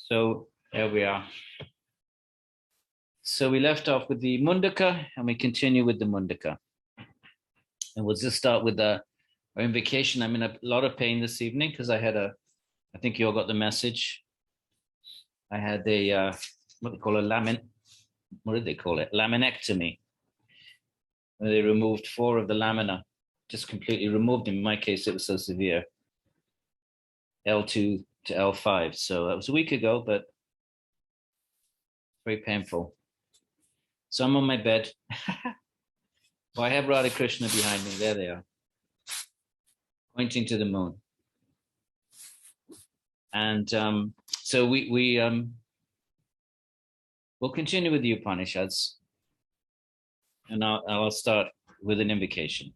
So there we are. So we left off with the Mundaka and we continue with the Mundaka. And we'll just start with our invocation. I'm in a lot of pain this evening because I think you all got the message. I had what did they call it? Laminectomy. They removed 4 of the lamina, just completely removed them. In my case, it was so severe. L2 to L5. So that was a week ago, but very painful. So I'm on my bed. Well, I have Radha Krishna behind me. There they are, pointing to the moon. And so we'll continue with the Upanishads, and I'll start with an invocation.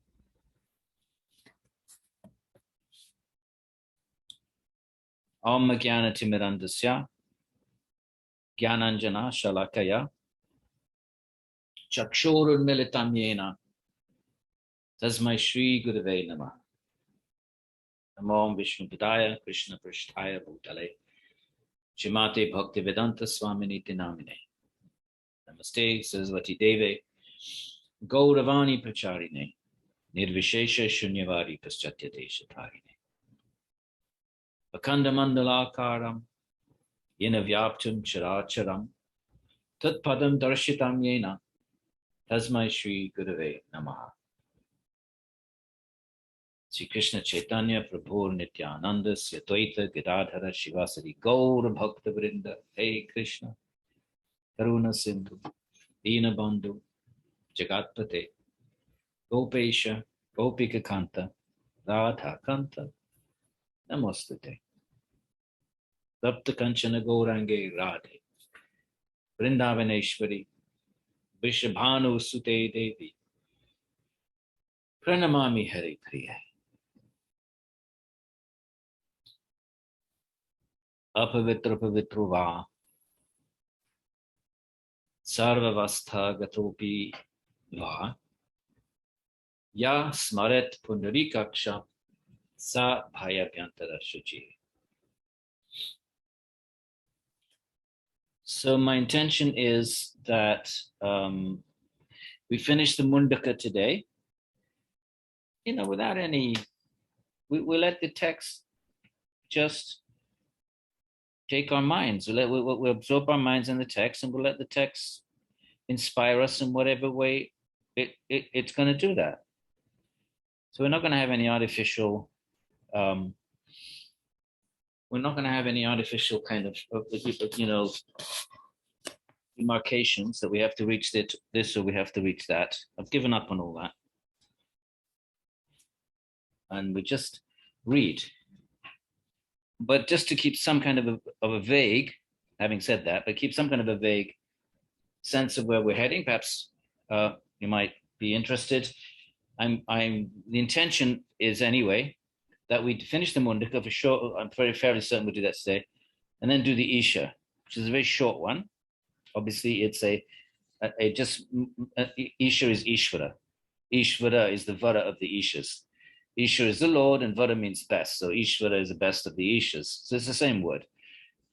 Om Jnana Timirandasya Jnananjana Shalakaya Chakshurun Militam Yena Tasmai Shri Gurave Namah. Namo Vishnu Padaya Krishna Prishtaya Bhutale Shrimate Bhakti Vedanta Swamini Namine. Namaste Saraswati Deve Gauravani Pracharine Nirvishesha Shunyavari Paschatyate Shatarine Akanda Mandalakaram Yena Vyaptum Characharam Tat Padam Darshitam Yena Tasmai Shri Gurave Namaha. Sri Krishna Chaitanya Prabhu Nityananda Syatvaita Gadadhara Shivasari Gaura Bhakta Vrinda. Hey Krishna Karuna Sindhu Dina Bandhu Jagatpate Gopesha Gopika Kanta Radha Kanta Namostate Tapta Kanchana Gaurange Radhe Vrindavaneshwari Vishabhanu Sute Devi Pranamami Hare Priya. Apavitra pavitro va sarvavastha gatopi va ya smaret pundarikaksha sa bhayabhyantara shuchi. So my intention is that we finish the Mundaka today, without any, we let the text just take our minds. We'll absorb our minds in the text, and we'll let the text inspire us in whatever way it's going to do that. So we're not going to have any artificial, kind of, demarcations that we have to reach this or we have to reach that. I've given up on all that. And we just read. But just to keep some kind of a vague, having said that, but keep some kind of a vague sense of where we're heading, perhaps you might be interested. The intention is anyway that we finish the Mundaka for sure. I'm fairly certain we'll do that today, and then do the Isha, which is a very short one. Obviously, it's Isha is Ishvara. Ishvara is the Vara of the Ishas. Isha is the Lord, and Vara means best. So Ishvara is the best of the Ishas. So it's the same word.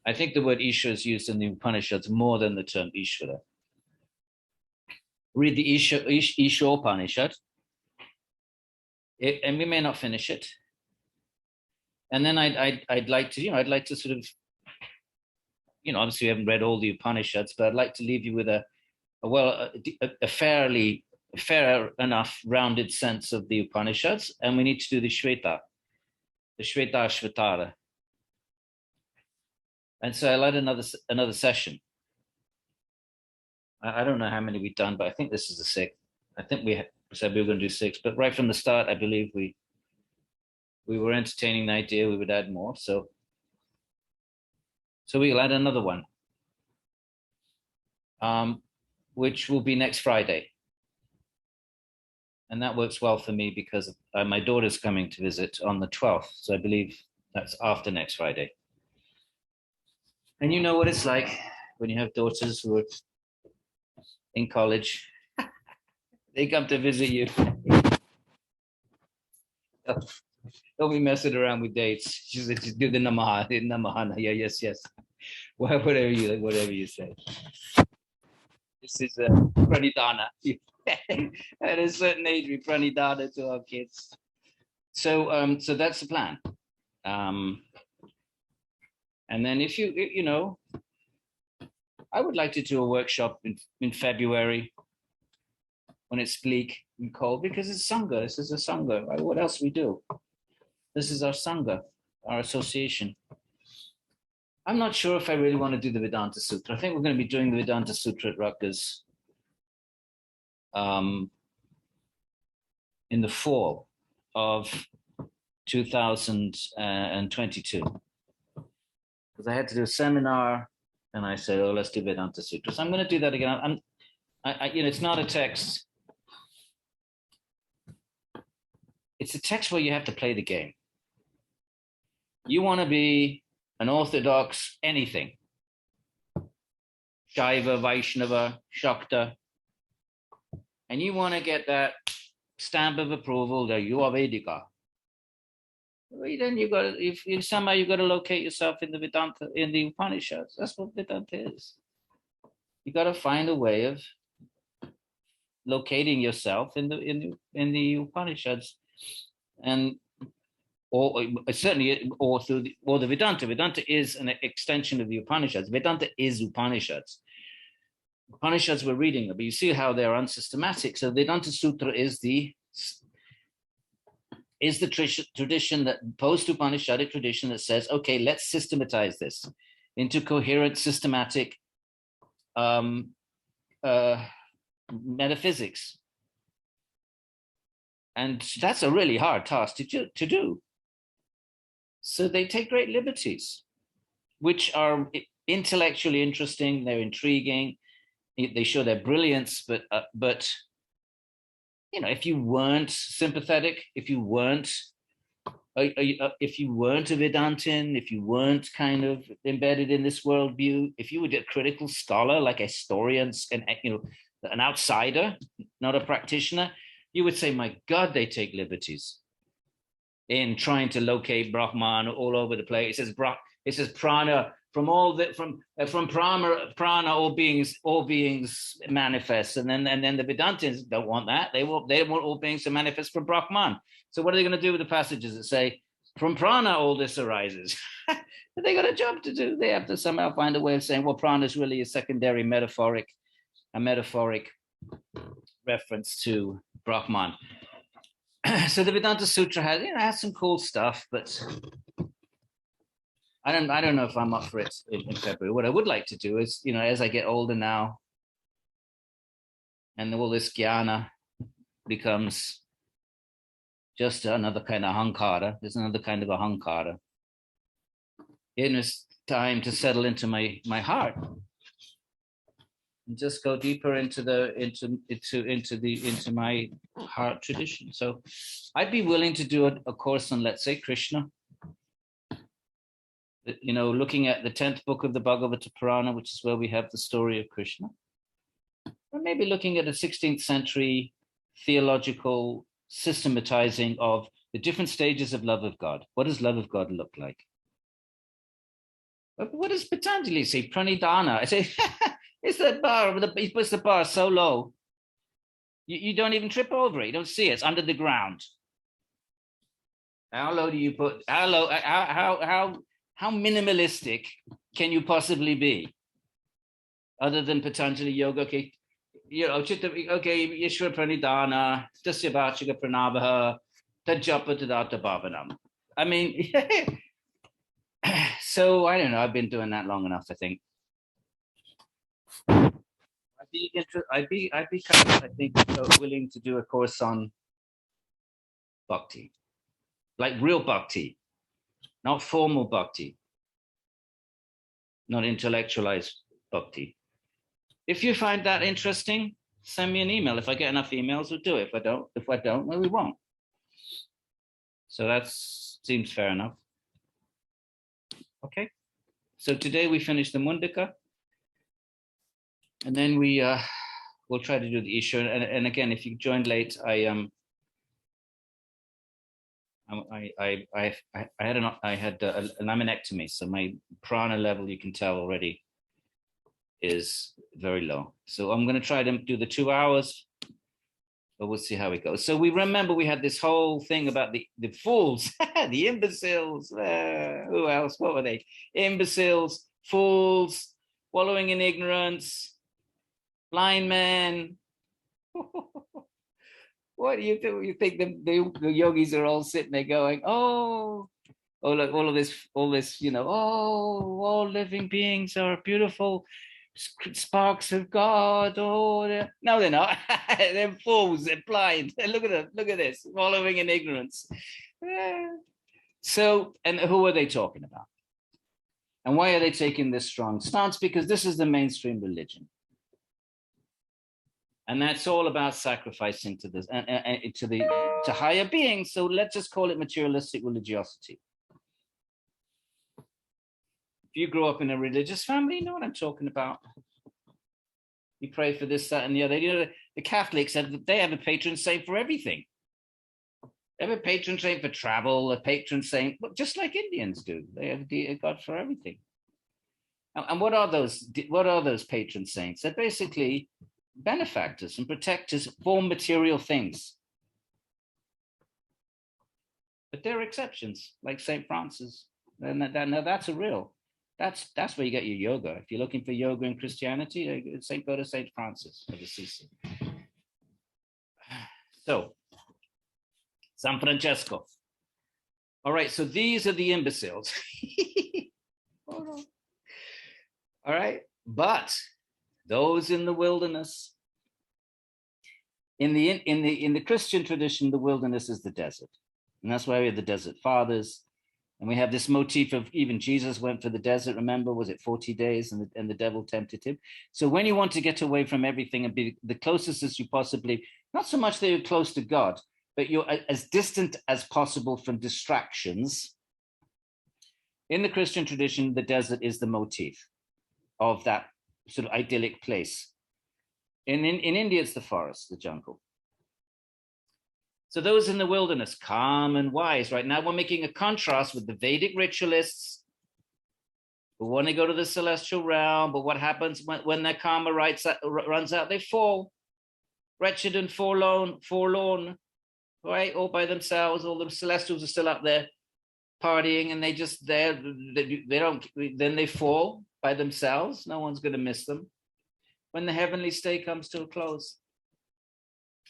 I think the word Isha is used in the Upanishads more than the term Ishvara. Read the Isha Upanishad, and we may not finish it. And then I'd like to sort of, obviously we haven't read all the Upanishads, but I'd like to leave you with a fair enough rounded sense of the Upanishads, and we need to do the Shveta Shvetara. And so I led another session. I don't know how many we've done, but I think this is the 6th. I think we said we were going to do 6, but right from the start, I believe we were entertaining the idea we would add more. So we'll add another one, which will be next Friday. And that works well for me because my daughter's coming to visit on the 12th. So I believe that's after next Friday. And you know what it's like when you have daughters who are in college. They come to visit you. Don't be messing around with dates. She said, just do the namaha. Yeah, yes. Well, whatever you say. This is a pranidhana. At a certain age, we pranidhana to our kids. So, so that's the plan. And then if you know, I would like to do a workshop in February when it's bleak and cold, because it's Sangha. This is a Sangha. Right? What else we do? This is our Sangha, our association. I'm not sure if I really want to do the Vedanta Sutra. I think we're going to be doing the Vedanta Sutra at Rutgers in the fall of 2022. Because I had to do a seminar, and I said, "Oh, let's do Vedanta Sutra." So I'm going to do that again. It's not a text. It's a text where you have to play the game. You want to be an orthodox anything, Shaiva, Vaishnava, Shakta, and you want to get that stamp of approval that you are Vedika. Well, then you got to, if somehow you got to locate yourself in the Vedanta, in the Upanishads. That's what Vedanta is. You got to find a way of locating yourself in the Upanishads, and or certainly or through the Vedanta. Vedanta is an extension of the Upanishads. Vedanta is Upanishads. Upanishads we're reading, but you see how they're unsystematic. So Vedanta Sutra is the tradition, that post-Upanishadic tradition that says, okay, let's systematize this into coherent, systematic metaphysics. And that's a really hard task to do. So they take great liberties, which are intellectually interesting, they're intriguing, they show their brilliance, but if you weren't sympathetic, if you weren't a Vedantin, if you weren't kind of embedded in this worldview, if you were a critical scholar, like a historian, and an outsider, not a practitioner, you would say, my God, they take liberties in trying to locate Brahman all over the place. It says prana, from prana, all beings manifest, and then the Vedantins don't want that. They want all beings to manifest from Brahman. So what are they going to do with the passages that say from prana all this arises? They got a job to do. They have to somehow find a way of saying, well, prana is really a secondary metaphoric reference to Brahman. So the Vedanta Sutra has some cool stuff, but I don't know if I'm up for it in February. What I would like to do is, as I get older now, and all this jnana becomes just another kind of ahankara. There's another kind of ahankara. It's time to settle into my heart and just go deeper into my heart tradition. So I'd be willing to do a course on, let's say, Krishna. Looking at the 10th book of the Bhagavata Purana, which is where we have the story of Krishna. Or maybe looking at a 16th century theological systematizing of the different stages of love of God. What does love of God look like? What does Patanjali say? Pranidhana. I say, it's the bar, he puts the bar so low, you don't even trip over it. You don't see it. It's under the ground. How low do you put, how minimalistic can you possibly be? Other than Patanjali Yoga, okay, Yeshwara Pranidhana, Tasyavachika Pranavaha, Tajapa Tadata Bhavanam. I mean, so I don't know, I've been doing that long enough, I think. I'd be kind of, I think, willing to do a course on bhakti, like real bhakti, not formal bhakti, not intellectualized bhakti. If you find that interesting, send me an email. If I get enough emails, we'll do it. If I don't, well, we won't. So that seems fair enough. Okay. So today we finished the Muṇḍaka, and then we'll try to do the Isha. And again, if you joined late, I I had a laminectomy, so my prana level, you can tell already, is very low. So I'm going to try to do the 2 hours, but we'll see how it goes. So we remember we had this whole thing about the fools, the imbeciles. Who else? What were they? Imbeciles, fools, wallowing in ignorance, blind men. What do you think? You think the yogis are all sitting there going, oh, look, all this, all living beings are beautiful sparks of God. Oh, no, they're not. They're fools. They're blind. Look at them. Look at this, wallowing in ignorance. So, and who are they talking about? And why are they taking this strong stance? Because this is the mainstream religion. And that's all about sacrificing to this to higher beings. So let's just call it materialistic religiosity. If you grew up in a religious family, you know what I'm talking about. You pray for this, that, and the other. The Catholics they have a patron saint for everything. They have a patron saint for travel, a patron saint, just like Indians do. They have a God for everything. And what are those? What are those patron saints? They're basically benefactors and protectors for material things. But there are exceptions, like St. Francis. Now that's a real. That's where you get your yoga. If you're looking for yoga in Christianity, go to St. Francis of Assisi. So, San Francesco. All right, so these are the imbeciles. All right, but those in the wilderness. In the Christian tradition, the wilderness is the desert, and that's why we have the desert fathers, and we have this motif of even Jesus went for the desert. Remember, was it 40 days, and the devil tempted him? So when you want to get away from everything and be the closest as you possibly, not so much that you're close to God, but you're as distant as possible from distractions. In the Christian tradition, the desert is the motif of that sort of idyllic place. In India, it's the forest, the jungle. So those in the wilderness, calm and wise. Right now, we're making a contrast with the Vedic ritualists who want to go to the celestial realm, but what happens when their karma runs out? They fall, wretched and forlorn, right? All by themselves. All the celestials are still up there partying, and then they fall by themselves. No one's going to miss them when the heavenly state comes to a close.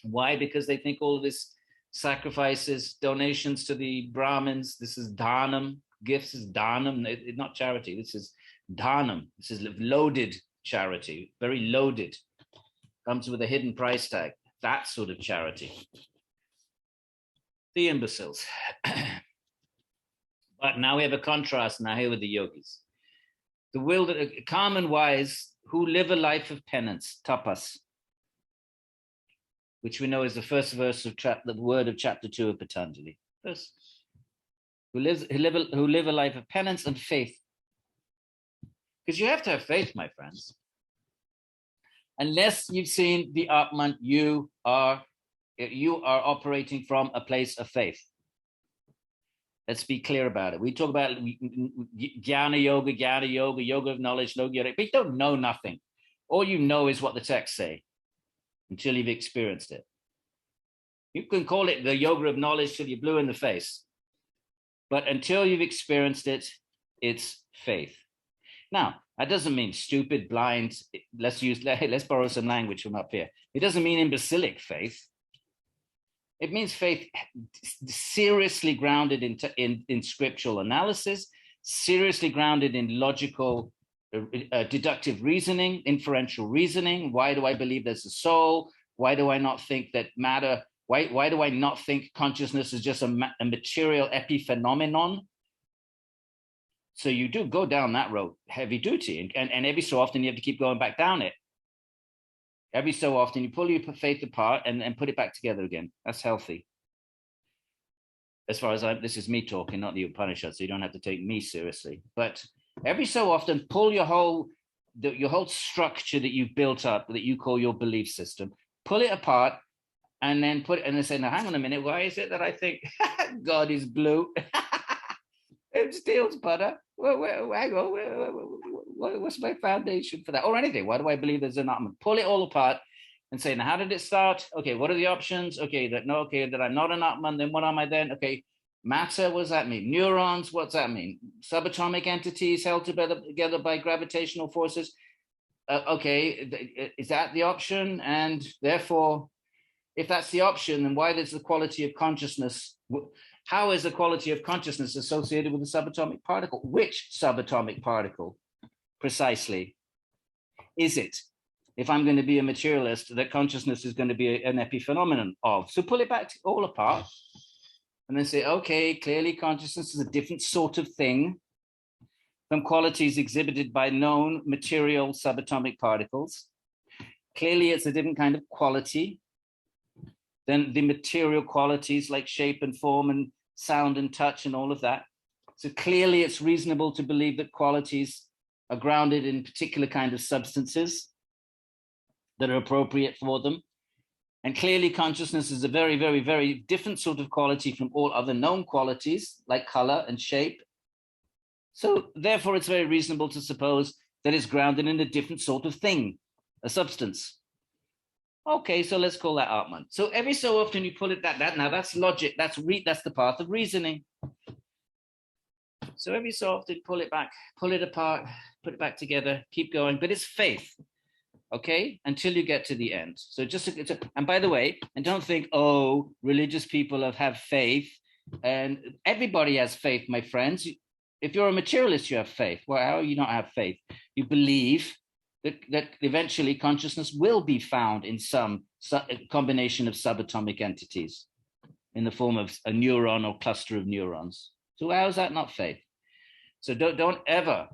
Why? Because they think all of this sacrifices, donations to the Brahmins, this is dhanam, gifts is dhanam, not charity, this is dhanam, this is loaded charity, very loaded, comes with a hidden price tag, that sort of charity. The imbeciles. But now we have a contrast now here with the yogis. The calm and wise who live a life of penance, tapas, which we know is the first verse of the word of chapter 2 of Patanjali. First, who live a life of penance and faith. Because you have to have faith, my friends. Unless you've seen the Atman, you are operating from a place of faith. Let's be clear about it. We talk about jnana yoga, yoga of knowledge, yoga, but you don't know nothing. All you know is what the texts say until you've experienced it. You can call it the yoga of knowledge till you're blue in the face, but until you've experienced it, it's faith. Now, that doesn't mean stupid, blind. Let's borrow some language from up here. It doesn't mean imbecilic faith. It means faith seriously grounded in scriptural analysis, seriously grounded in logical, deductive reasoning, inferential reasoning. Why do I believe there's a soul? Why do I not think that matter? Why do I not think consciousness is just a material epiphenomenon? So you do go down that road, heavy duty, and every so often you have to keep going back down it. Every so often you pull your faith apart and put it back together again. That's healthy. As far as this is me talking, not the Upanishad, so you don't have to take me seriously. But every so often, pull your whole structure that you've built up, that you call your belief system, pull it apart and then they say, now hang on a minute, why is it that I think God is blue? It steals butter. Hang on, what's my foundation for that? Or anything. Why do I believe there's an Atman? Pull it all apart and say, now how did it start? Okay, what are the options? Okay, that I'm not an Atman, then what am I then? Okay, matter, what does that mean? Neurons, what's that mean? Subatomic entities held together by gravitational forces. Okay, is that the option? And therefore, if that's the option, then why is the quality of consciousness? How is the quality of consciousness associated with the subatomic particle? Which subatomic particle, precisely, is it? If I'm going to be a materialist, that consciousness is going to be an epiphenomenon of. So pull it back all apart and then say, okay, clearly consciousness is a different sort of thing from qualities exhibited by known material subatomic particles. Clearly it's a different kind of quality than the material qualities like shape and form and sound and touch and all of that. So clearly it's reasonable to believe that qualities are grounded in particular kind of substances that are appropriate for them. And clearly consciousness is a very, very, very different sort of quality from all other known qualities like color and shape. So therefore it's very reasonable to suppose that it's grounded in a different sort of thing, a substance. Okay, so let's call that Atman. So every so often you pull it that now that's logic, that's the path of reasoning. So every so often pull it back, pull it apart, put it back together, keep going, but it's faith, okay, until you get to the end. So and by the way, and don't think, oh, religious people have faith, and everybody has faith, my friends. If you're a materialist, you have faith. Well, how do you not have faith? You believe that eventually consciousness will be found in some combination of subatomic entities in the form of a neuron or cluster of neurons. So how is that not faith? So don't ever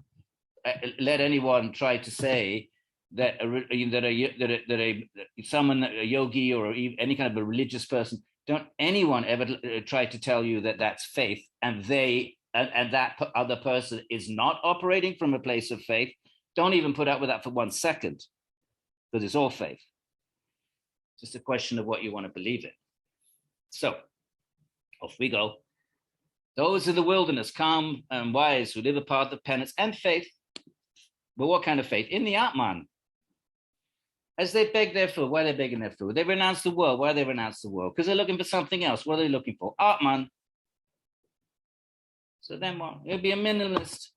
let anyone try to say that a yogi or any kind of a religious person, don't anyone ever try to tell you that that's faith and that other person is not operating from a place of faith. Don't even put up with that for 1 second, because it's all faith. It's just a question of what you want to believe in. So off we go. Those of the wilderness, calm and wise, who live a path of penance and faith. But what kind of faith? In the Atman. As they beg their food, why are they begging their food? They renounce the world. Why do they renounce the world? Because they're looking for something else. What are they looking for? Atman. So then what? You'll be a minimalist.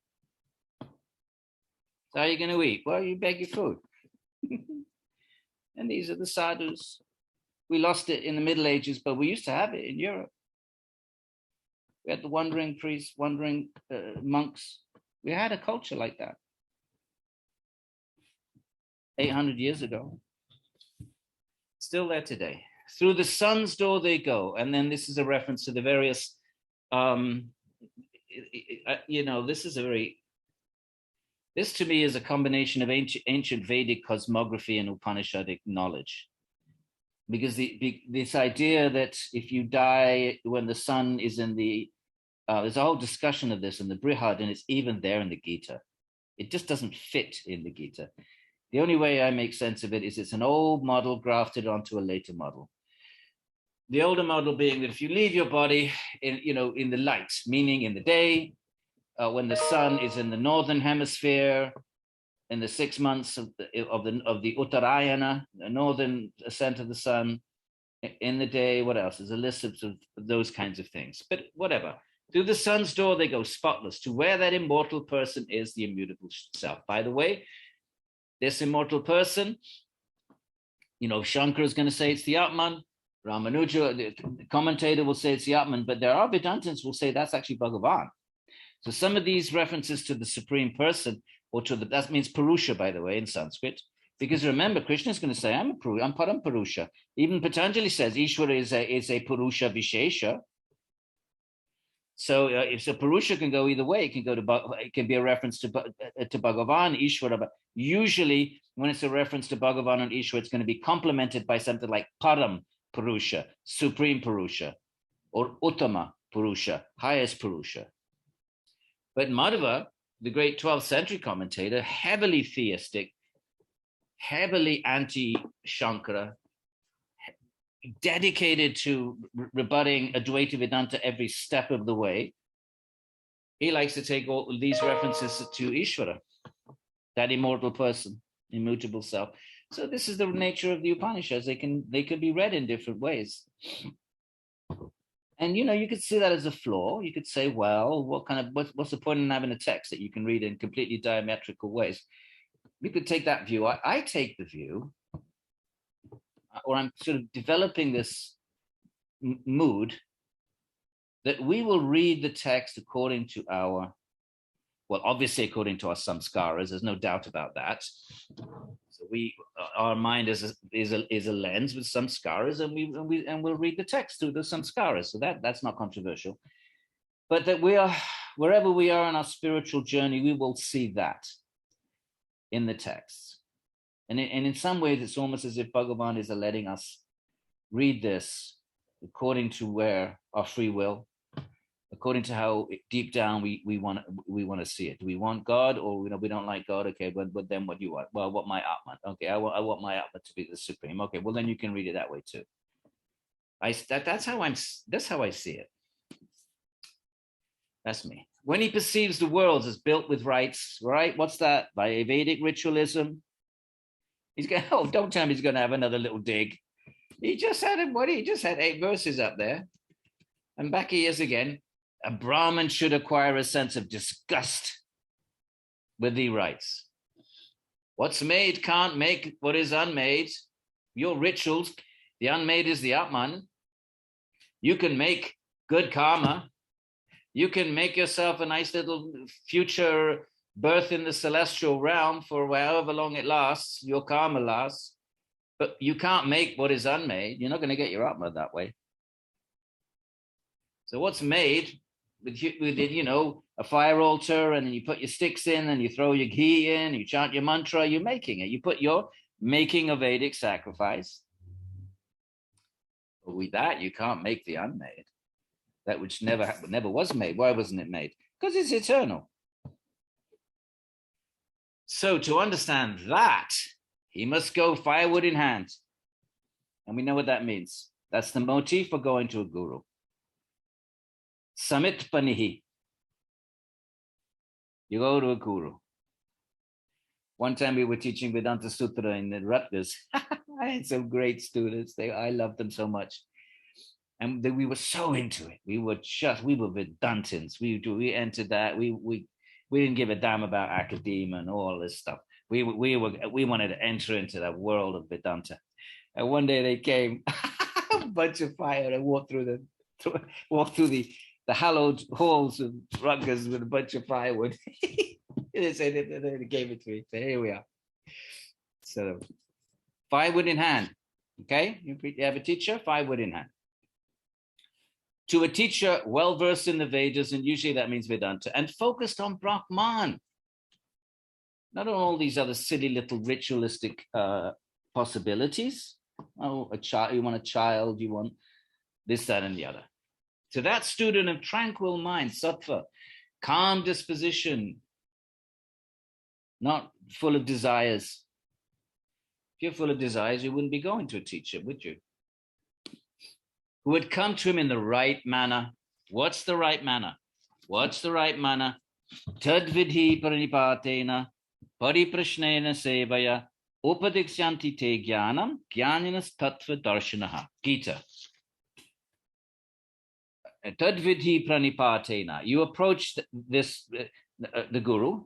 So how are you going to eat? Well, you beg your food. And these are the sadhus. We lost it in the Middle Ages, but we used to have it in Europe. We had the wandering priests, wandering monks. We had a culture like that 800 years ago. Still there today. Through the sun's door they go. And then this is a reference to the various, this to me is a combination of ancient Vedic cosmography and Upanishadic knowledge. Because this idea that if you die when the sun is in the, there's a whole discussion of this in the Brihad, and it's even there in the Gita. It just doesn't fit in the Gita. The only way I make sense of it is it's an old model grafted onto a later model. The older model being that if you leave your body in the light, meaning in the day, when the sun is in the northern hemisphere, in the 6 months of the Uttarayana, the northern ascent of the sun, in the day, what else? There's a list of those kinds of things. But whatever. Through the sun's door, they go spotless to where that immortal person is, the immutable self. By the way, this immortal person, Shankara is going to say it's the Atman. Ramanuja, the commentator, will say it's the Atman, but there are Vedantins who will say that's actually Bhagavan. So some of these references to the Supreme Person, or that means Purusha, by the way, in Sanskrit, because remember, Krishna is going to say, I'm Param Purusha. Even Patanjali says Ishvara is a Purusha Vishesha. So if a Purusha can go either way, it can be a reference to Bhagavan, Ishvara, but usually when it's a reference to Bhagavan and Ishvara, it's going to be complemented by something like Param Purusha, Supreme Purusha, or Uttama Purusha, highest Purusha. But Madhava, the great 12th century commentator, heavily theistic, heavily anti-Shankara, dedicated to rebutting Advaita Vedanta every step of the way, he likes to take all these references to Ishvara, that immortal person, immutable self. So this is the nature of the Upanishads. They can be read in different ways. And you could see that as a flaw. You could say, well, what's the point in having a text that you can read in completely diametrical ways? You could take that view. I take the view, or I'm sort of developing this mood, that we will read the text according to obviously according to our samskaras. There's no doubt about that. So our mind is a lens with samskaras, and we'll read the text through the samskaras. So that's not controversial. But that we are, wherever we are in our spiritual journey, we will see that in the text. And in some ways, it's almost as if Bhagavan is letting us read this according to where our free will, according to how deep down we want to see it. Do we want God, or we don't like God? Okay, but then what do you want? Well, I want my Atman. Okay, I want my Atman to be the supreme. Okay, well then you can read it that way too. That's how I see it. That's me. When he perceives the world as built with rites, right? What's that? By a Vedic ritualism. He's going, don't tell me he's going to have another little dig. He just had 8 verses up there. And back he is again. A Brahman should acquire a sense of disgust with the rites. What's made can't make what is unmade. Your rituals, the unmade is the Atman. You can make good karma. You can make yourself a nice little future birth in the celestial realm for however long it lasts, your karma lasts. But you can't make what is unmade. You're not going to get your Atman that way. So what's made with a fire altar, and then you put your sticks in, and you throw your ghee in, you chant your mantra, you're making it. You're making a Vedic sacrifice. But with that, you can't make the unmade. That which never was made. Why wasn't it made? Because it's eternal. So to understand that, he must go firewood in hand. And we know what that means. That's the motif for going to a guru. Samit panihi. You go to a guru. One time we were teaching Vedanta Sutra in the Rutgers. I had some great students. I loved them so much. And we were so into it. We were Vedantins. We entered that. We didn't give a damn about academia and all this stuff. We wanted to enter into that world of Vedanta. And one day they came, a bunch of fire, and walked through the hallowed halls of Rutgers with a bunch of firewood. They said they gave it to me. So here we are. So firewood in hand. Okay, you have a teacher, firewood in hand. To a teacher well-versed in the Vedas, and usually that means Vedanta, and focused on Brahman, not on all these other silly little ritualistic possibilities. Oh, a child, you want a child, you want this, that, and the other. To that student of tranquil mind, sattva, calm disposition, not full of desires. If you're full of desires, you wouldn't be going to a teacher, would you? Who would come to him in the right manner. What's the right manner? What's the right manner? Tadvidhi parinipatena pariprashnena sevaya upadikshyanti te jnanam jnaninas tattva darshanaha. Gita. Tadvidhi pranipatena. You approach the guru,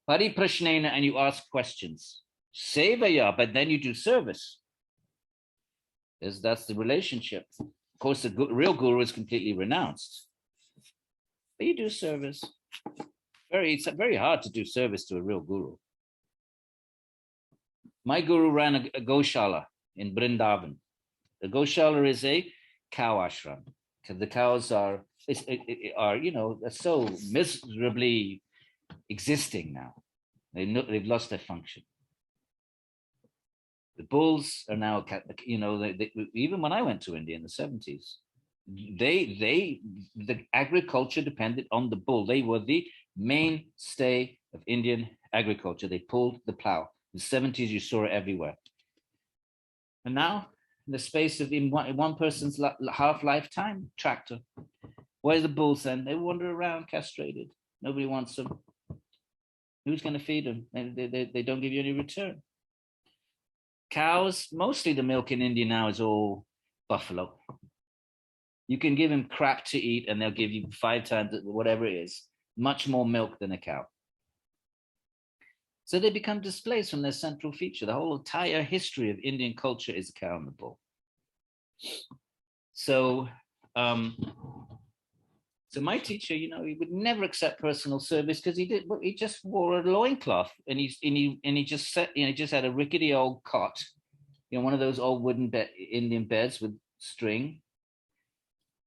pariprashnena, and you ask questions. Sevaya, but then you do service. That's the relationship. Of course, the real guru is completely renounced. But you do service. It's very hard to do service to a real guru. My guru ran a Goshala in Vrindavan. The Goshala is a cow ashram. The cows are so miserably existing now. They've lost their function. The bulls are now, even when I went to India in the 70s, the agriculture depended on the bull. They were the mainstay of Indian agriculture. They pulled the plow. In the 70s, you saw it everywhere. And now in the space of in one person's half lifetime tractor. Where's the bulls then? They wander around castrated. Nobody wants them. Who's going to feed them? They don't give you any return. Cows, mostly the milk in India now is all buffalo. You can give them crap to eat and they'll give you 5 times whatever it is, much more milk than a cow. So they become displaced from their central feature. The whole entire history of Indian culture is a cow and the bull. So, so my teacher, he would never accept personal service because he just wore a loincloth and he just had a rickety old cot, one of those old wooden Indian beds with string.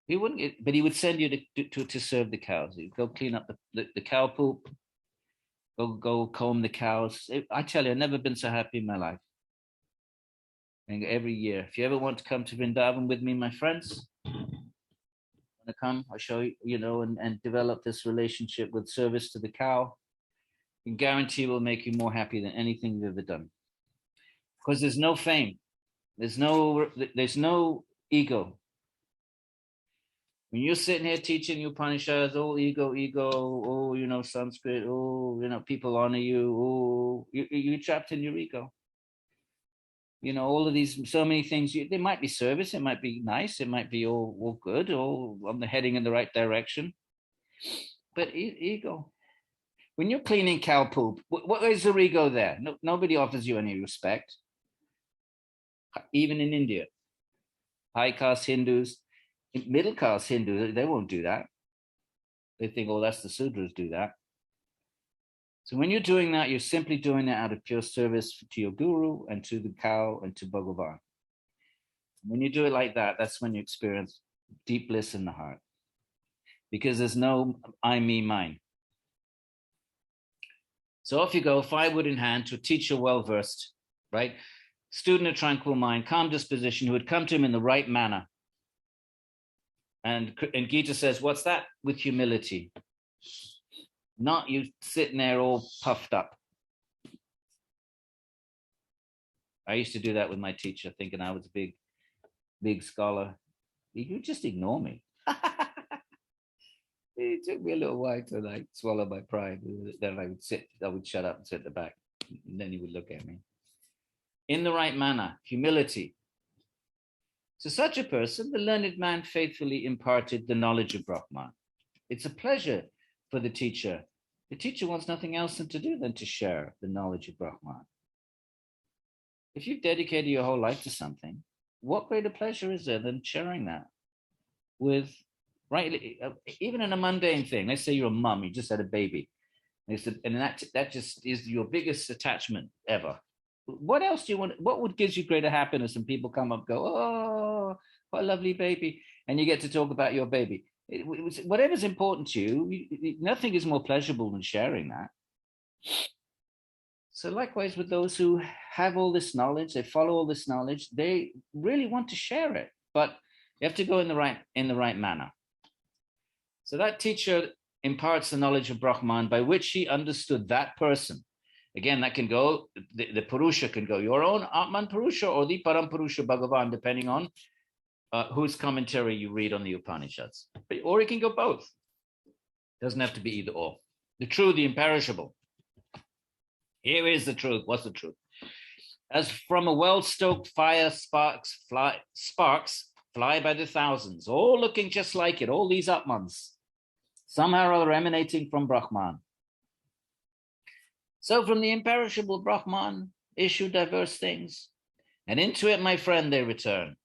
He wouldn't, but he would send you to serve the cows. He'd go clean up the cow poop, go comb the cows. I tell you, I've never been so happy in my life. And every year, if you ever want to come to Vrindavan with me, my friends, want to come, I'll show you, and develop this relationship with service to the cow. I can guarantee will make you more happy than anything you've ever done. Because there's no fame, there's no ego. When you're sitting here teaching Upanishads, all ego, oh, Sanskrit, oh, people honor you, oh, you're trapped in your ego. All of these, so many things, there might be service, it might be nice, it might be all good, all on the heading in the right direction. But ego, when you're cleaning cow poop, what is the ego there? Nobody offers you any respect. Even in India, high caste Hindus, middle caste Hindus, they won't do that. They think, oh, that's the Sudras do that. So when you're doing that, you're simply doing it out of pure service to your guru and to the cow and to Bhagavan. When you do it like that, that's when you experience deep bliss in the heart. Because there's no I, me, mine. So off you go, firewood in hand, to a teacher well-versed, right? Student of tranquil mind, calm disposition, who would come to him in the right manner. And Gita says, what's that? With humility. Not you sitting there all puffed up. I used to do that with my teacher, thinking I was a big scholar. You just ignore me. It took me a little while to swallow my pride. Then I would shut up and sit at the back. And then he would look at me. In the right manner, humility. To such a person, the learned man faithfully imparted the knowledge of Brahman. It's a pleasure for the teacher. The teacher wants nothing else than to share the knowledge of Brahman. If you've dedicated your whole life to something, what greater pleasure is there than sharing that with, right? Even in a mundane thing, let's say you're a mom, you just had a baby, and that just is your biggest attachment ever. What else do you want? What gives you greater happiness? And people come up, go, oh, what a lovely baby, and you get to talk about your baby. Whatever's important to you, nothing is more pleasurable than sharing that. So likewise with those who have all this knowledge, they follow all this knowledge, they really want to share it, but you have to go in the right manner. So that teacher imparts the knowledge of Brahman by which he understood that person. Again, that can go, the Purusha can go your own Atman Purusha or the Param Purusha Bhagavan, depending on whose commentary you read on the Upanishads. Or it can go both. Doesn't have to be either or. The true, the imperishable. Here is the truth. What's the truth? As from a well-stoked fire, sparks fly by the thousands, all looking just like it, all these Atmans, somehow or other emanating from Brahman. So from the imperishable Brahman issue diverse things, and into it, my friend, they return.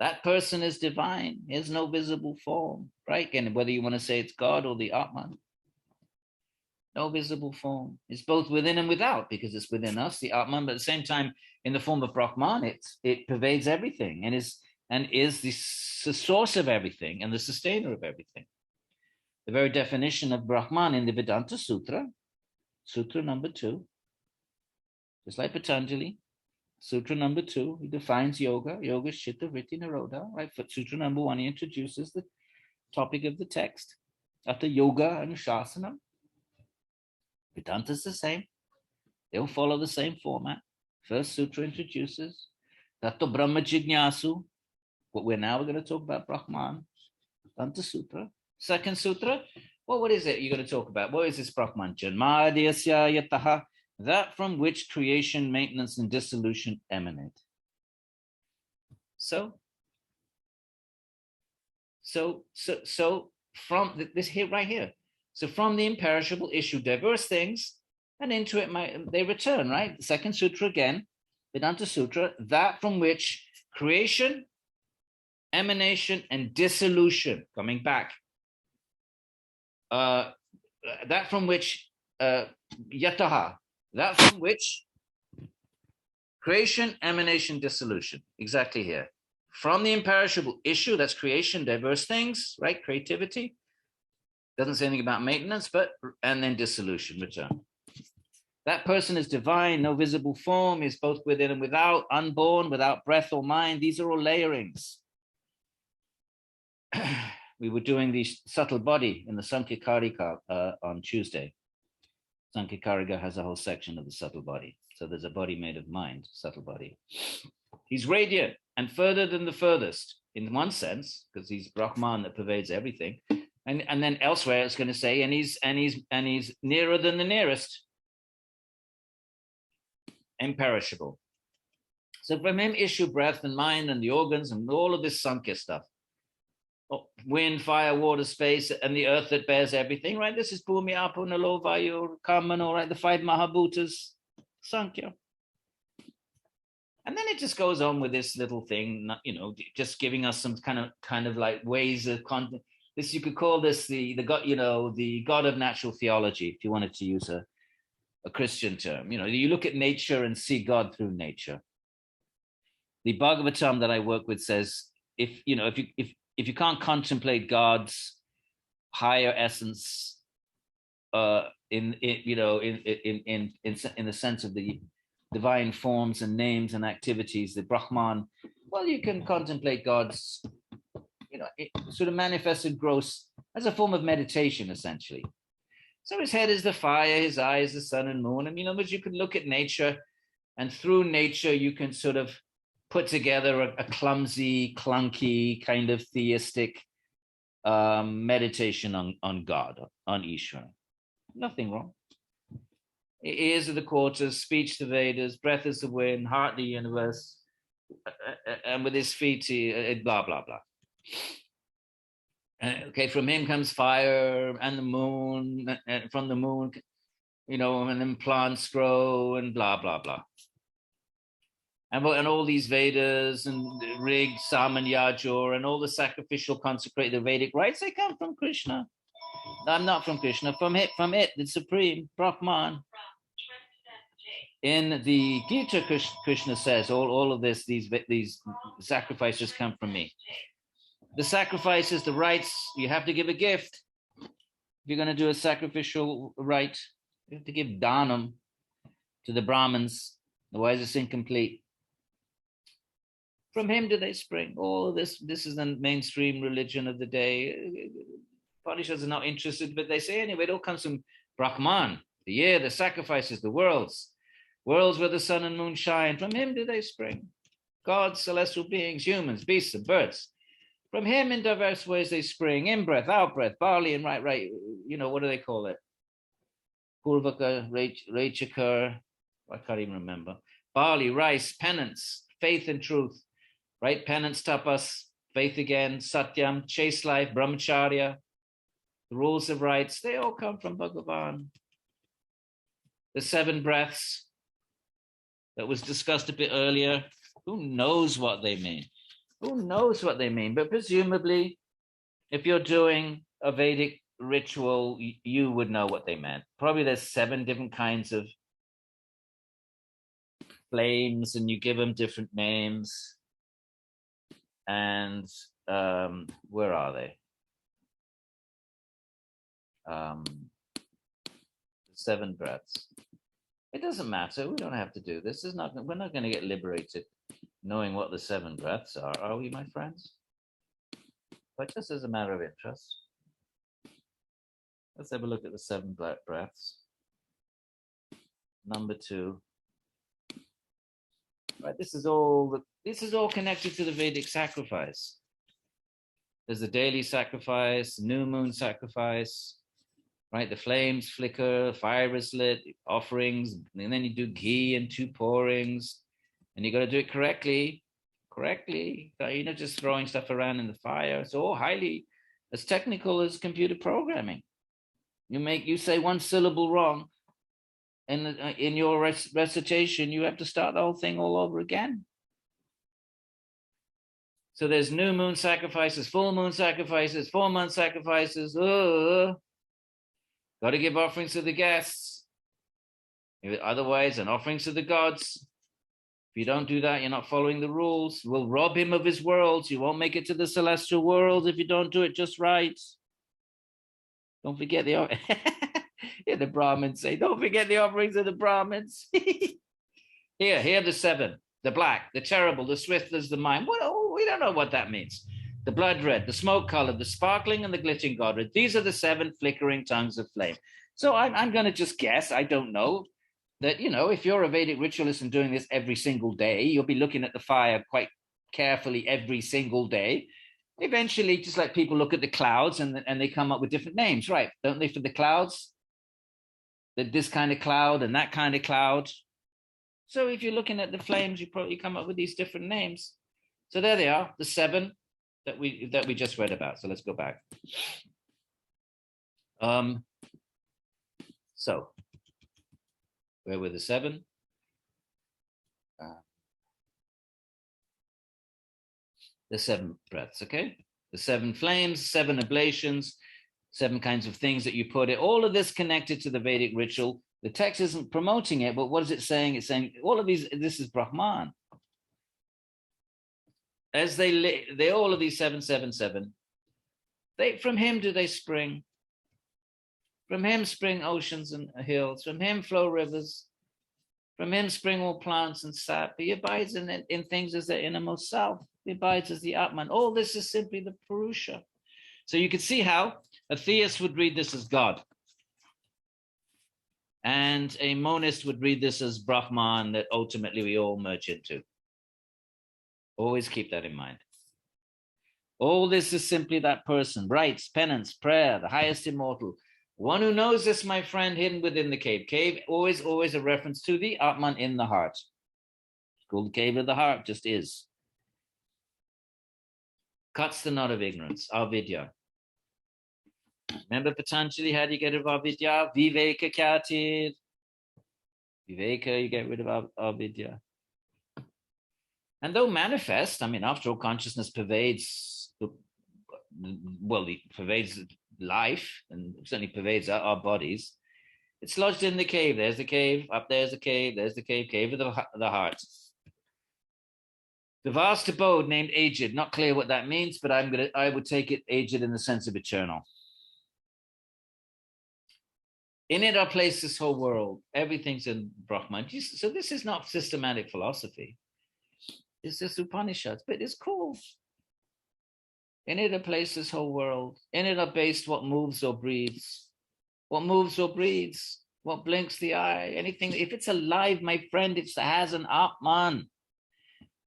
That person is divine. He has no visible form, right? And whether you want to say it's God or the Atman, no visible form. It's both within and without, because it's within us, the Atman, but at the same time, in the form of Brahman, it pervades everything and is the source of everything and the sustainer of everything. The very definition of Brahman in the Vedanta Sutra, Sutra number 2, just like Patanjali, Sutra number 2, he defines yoga, yoga chitta vritti nirodha, right? For Sutra number 1, he introduces the topic of the text. After yoga and shasana, Vedanta is the same. They'll follow the same format. First sutra introduces Tato Brahma Jignasu. What we're going to talk about Brahman. Vedanta Sutra. Second sutra. Well, what is it you're going to talk about? What is this Brahman? Janmadhyasya yataha. That from which creation, maintenance, and dissolution emanate. So from this here, right here. So from the imperishable issue diverse things, and into it they return, right? The second sutra again, Vedanta Sutra, that from which creation, emanation, and dissolution, coming back, that from which yataha, that from which creation, emanation, dissolution, exactly here. From the imperishable issue, that's creation, diverse things, right? Creativity. Doesn't say anything about maintenance, and then dissolution, return. That person is divine, no visible form, is both within and without, unborn, without breath or mind. These are all layerings. We were doing the subtle body in the Sankhyakarika on Tuesday. Sankhyakarika has a whole section of the subtle body. So there's a body made of mind, subtle body. He's radiant and further than the furthest, in one sense, because he's Brahman that pervades everything. And then elsewhere it's going to say, and he's nearer than the nearest. Imperishable. So from him issue breath and mind and the organs and all of this Sankhya stuff. Wind, fire, water, space, and the earth that bears everything, right? This is Bhumi, Apo, Nalo, Vayu, Kamano, right? The five Mahabhutas, Sankhya. And then it just goes on with this little thing, just giving us some kind of like ways of content. This, you could call this the God, the God of natural theology, if you wanted to use a Christian term. You look at nature and see God through nature. The Bhagavatam that I work with says, if you can't contemplate God's higher essence, in the sense of the divine forms and names and activities, the Brahman, well, you can contemplate God's, sort of manifested gross as a form of meditation, essentially. So his head is the fire, his eye is the sun and moon. And, but you can look at nature, and through nature, you can sort of put together a clumsy, clunky, kind of theistic meditation on God, on Isha. Nothing wrong. Ears are the quarters, speech the Vedas, breath is the wind, heart the universe, and with his feet, blah, blah, blah. Okay, from him comes fire and the moon, and from the moon, and then plants grow and blah, blah, blah. And all these Vedas and Rig, Sam, and Yajur, and all the sacrificial consecrated Vedic rites, they come from Krishna. I'm not from Krishna, from it, the supreme Brahman. In the Gita, Krishna says, all of this, these sacrifices come from me. The sacrifices, the rites, you have to give a gift. If you're going to do a sacrificial rite, you have to give dhanam to the Brahmins, otherwise it's incomplete. From him do they spring. All of this is the mainstream religion of the day. Upanishads are not interested, but they say anyway, it all comes from Brahman, the year, the sacrifices, the worlds where the sun and moon shine. From him do they spring. Gods, celestial beings, humans, beasts, and birds. From him in diverse ways they spring, in breath, out breath, barley and right, what do they call it? Purvaka, Rachakar, I can't even remember. Barley, rice, penance, faith and truth, right? Penance, tapas, faith again, satyam, chaste life, brahmacharya, the rules of rites, they all come from Bhagavan. The 7 breaths that was discussed a bit earlier, who knows what they mean? But presumably, if you're doing a Vedic ritual, you would know what they meant. Probably there's 7 different kinds of flames, and you give them different names. And where are they? 7 breaths. It doesn't matter. We don't have to do this. We're not going to get liberated knowing what the 7 breaths are we, my friends? But just as a matter of interest, let's have a look at the 7 breaths. Number 2. Right, this is all This is all connected to the Vedic sacrifice. There's the daily sacrifice, new moon sacrifice, right? The flames flicker, fire is lit, offerings, and then you do ghee and 2 pourings, and you got to do it correctly. You're not just throwing stuff around in the fire. It's all highly as technical as computer programming. You say 1 syllable wrong, and in your recitation, you have to start the whole thing all over again. So there's new moon sacrifices, full moon sacrifices, 4-month sacrifices. Got to give offerings to the guests. Otherwise, an offerings to the gods. If you don't do that, you're not following the rules. We'll rob him of his worlds. You won't make it to the celestial world if you don't do it just right. Don't forget the the Brahmins say, don't forget the offerings of the Brahmins. Here are the 7. The black, the terrible, the swift as the mind. We don't know what that means. The blood red, the smoke color, the sparkling and the glittering godred. These are the 7 flickering tongues of flame. So I'm going to just guess, I don't know, that, if you're a Vedic ritualist and doing this every single day, you'll be looking at the fire quite carefully every single day. Eventually, just like people look at the clouds and they come up with different names, right? Don't they, for the clouds? This kind of cloud and that kind of cloud. So if you're looking at the flames, you probably come up with these different names. So there they are, the 7 that we just read about. So let's go back. So where were the 7? The 7 breaths, okay? The 7 flames, 7 oblations, 7 kinds of things that you put it. All of this connected to the Vedic ritual. The text isn't promoting it, but what is it saying? It's saying all of these, this is Brahman. As they all of these 777, from him do they spring. From him spring oceans and hills. From him flow rivers. From him spring all plants and sap. He abides in things as their innermost self. He abides as the Atman. All this is simply the Purusha. So you can see how a theist would read this as God. And a monist would read this as Brahman, that ultimately we all merge into. Always keep that in mind. All this is simply that person, rites, penance, prayer, the highest immortal. One who knows this, my friend, hidden within the cave. Cave, always a reference to the Atman in the heart. It's called the cave of the heart, just is. Cuts the knot of ignorance, avidya. Remember Patanjali, how do you get rid of avidya? Viveka kyatir. Viveka, you get rid of avidya. And though manifest, after all, consciousness pervades, it pervades life and certainly pervades our bodies. It's lodged in the cave. There's the cave, up there's the cave, there's the cave, cave of the heart. The vast abode named aged, not clear what that means, but I would take it aged in the sense of eternal. In it are placed this whole world. Everything's in Brahman. So this is not systematic philosophy. It's just Upanishads, but it's cool. In it are placed this whole world. In it are based what moves or breathes. What moves or breathes. What blinks the eye. Anything. If it's alive, my friend, it has an Atman.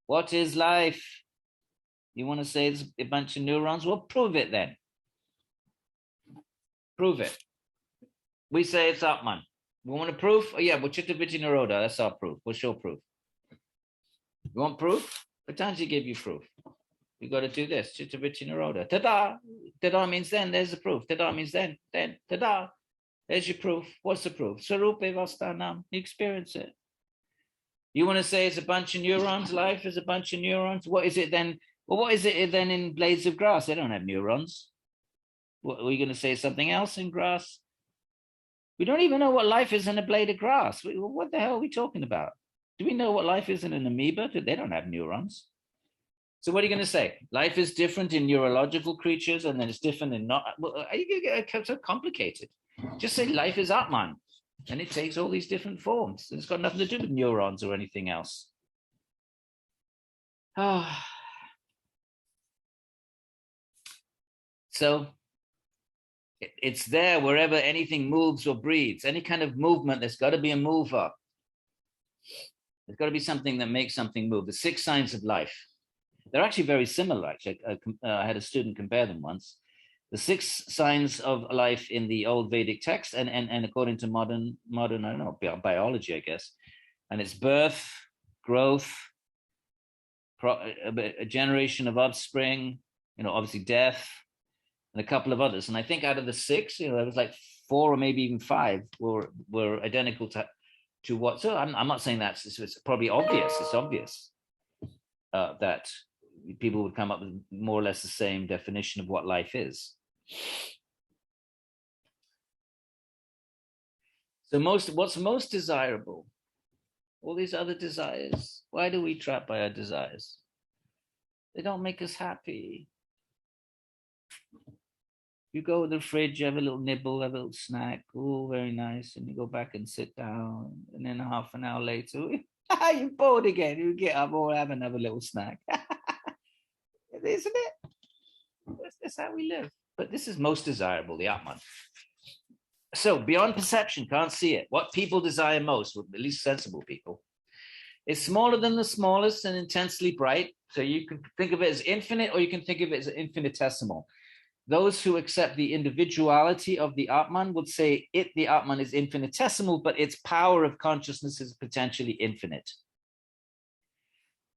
What is life? You want to say it's a bunch of neurons? Well, prove it then. Prove it. We say it's Atman. We want a proof? Oh, yeah, well, Chitta Vritti Nirodha, that's our proof. What's your proof? You want proof? Patanjali gave you proof. You got to do this. Chitta Vritti Nirodha. Tada! Tada means then, there's the proof. Tada means then. Tada! There's your proof. What's the proof? Sarupe Vastanam. You experience it. You want to say it's a bunch of neurons? Life is a bunch of neurons? What is it then? Well, what is it then in blades of grass? They don't have neurons. What, are we going to say something else in grass? We don't even know what life is in a blade of grass. What the hell are we talking about? Do we know what life is in an amoeba? They don't have neurons. So what are you going to say? Life is different in neurological creatures and then it's different in not. Well, you get so complicated. Just say life is Atman and it takes all these different forms. It's got nothing to do with neurons or anything else. So it's there wherever anything moves or breathes. Any kind of movement, there's got to be a mover. There's got to be something that makes something move. The 6 signs of life. They're actually very similar. Actually, I had a student compare them once. The 6 signs of life in the old Vedic text, and according to modern, I don't know, biology, I guess. And it's birth, growth, a generation of offspring, obviously death, and a couple of others. And I think out of the 6, there was like 4 or maybe even 5 were identical to what. So I'm not saying that it's probably obvious. It's obvious that people would come up with more or less the same definition of what life is. So what's most desirable? All these other desires. Why do we trap by our desires? They don't make us happy. You go to the fridge, you have a little nibble, have a little snack. Oh, very nice. And you go back and sit down. And then half an hour later, you're bored again. You get up or have another little snack. Isn't it? That's how we live. But this is most desirable, the Atman. So beyond perception, can't see it. What people desire most, at least sensible people, is smaller than the smallest and intensely bright. So you can think of it as infinite, or you can think of it as infinitesimal. Those who accept the individuality of the Atman would say the Atman is infinitesimal, but its power of consciousness is potentially infinite.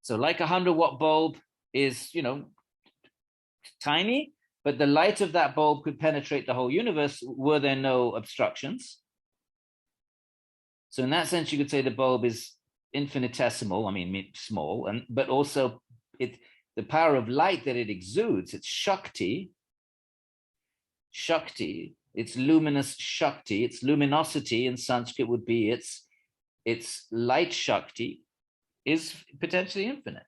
So like a 100-watt bulb is, tiny, but the light of that bulb could penetrate the whole universe were there no obstructions. So in that sense, you could say the bulb is infinitesimal, small, but also the power of light that it exudes, it's Shakti, its luminous Shakti, its luminosity in Sanskrit would be its light Shakti, is potentially infinite.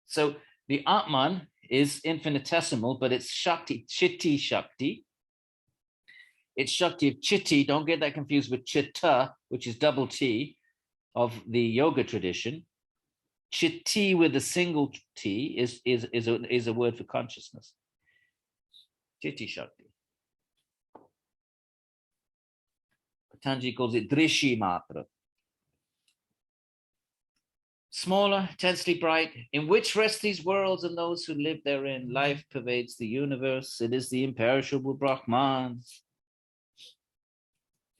So the Atman is infinitesimal, but it's Shakti, Chitti Shakti. It's Shakti of Chitti. Don't get that confused with Chitta, which is double T of the yoga tradition. Chitti with a single T is a word for consciousness. Chitti Shakti. Patanjali calls it Drishi Matra. Smaller, intensely bright, in which rest these worlds and those who live therein. Life pervades the universe. It is the imperishable Brahman.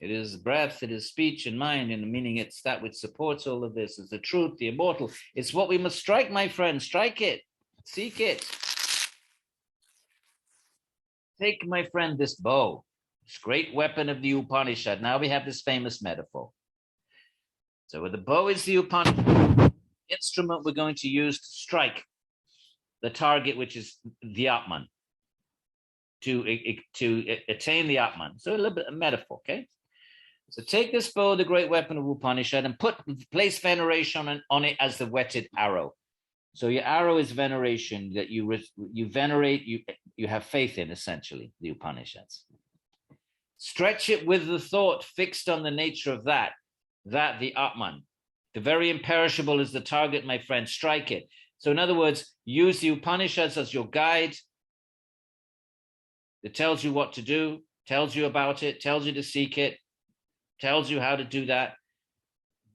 It is breath, it is speech and mind, and meaning it's that which supports all of this. It's the truth, the immortal. It's what we must strike, my friend. Strike it. Seek it. Take, my friend, this bow, this great weapon of the Upanishad. Now we have this famous metaphor. So the bow is the Upanishad instrument we're going to use to strike the target, which is the Atman, to attain the Atman. So a little bit of metaphor, okay? So take this bow, the great weapon of Upanishad, and place veneration on it as the whetted arrow. So your arrow is veneration, that you venerate, you have faith in, essentially, the Upanishads. Stretch it with the thought fixed on the nature of that the Atman. The very imperishable is the target, my friend. Strike it. So in other words, use the Upanishads as your guide. It tells you what to do, tells you about it, tells you to seek it, tells you how to do that.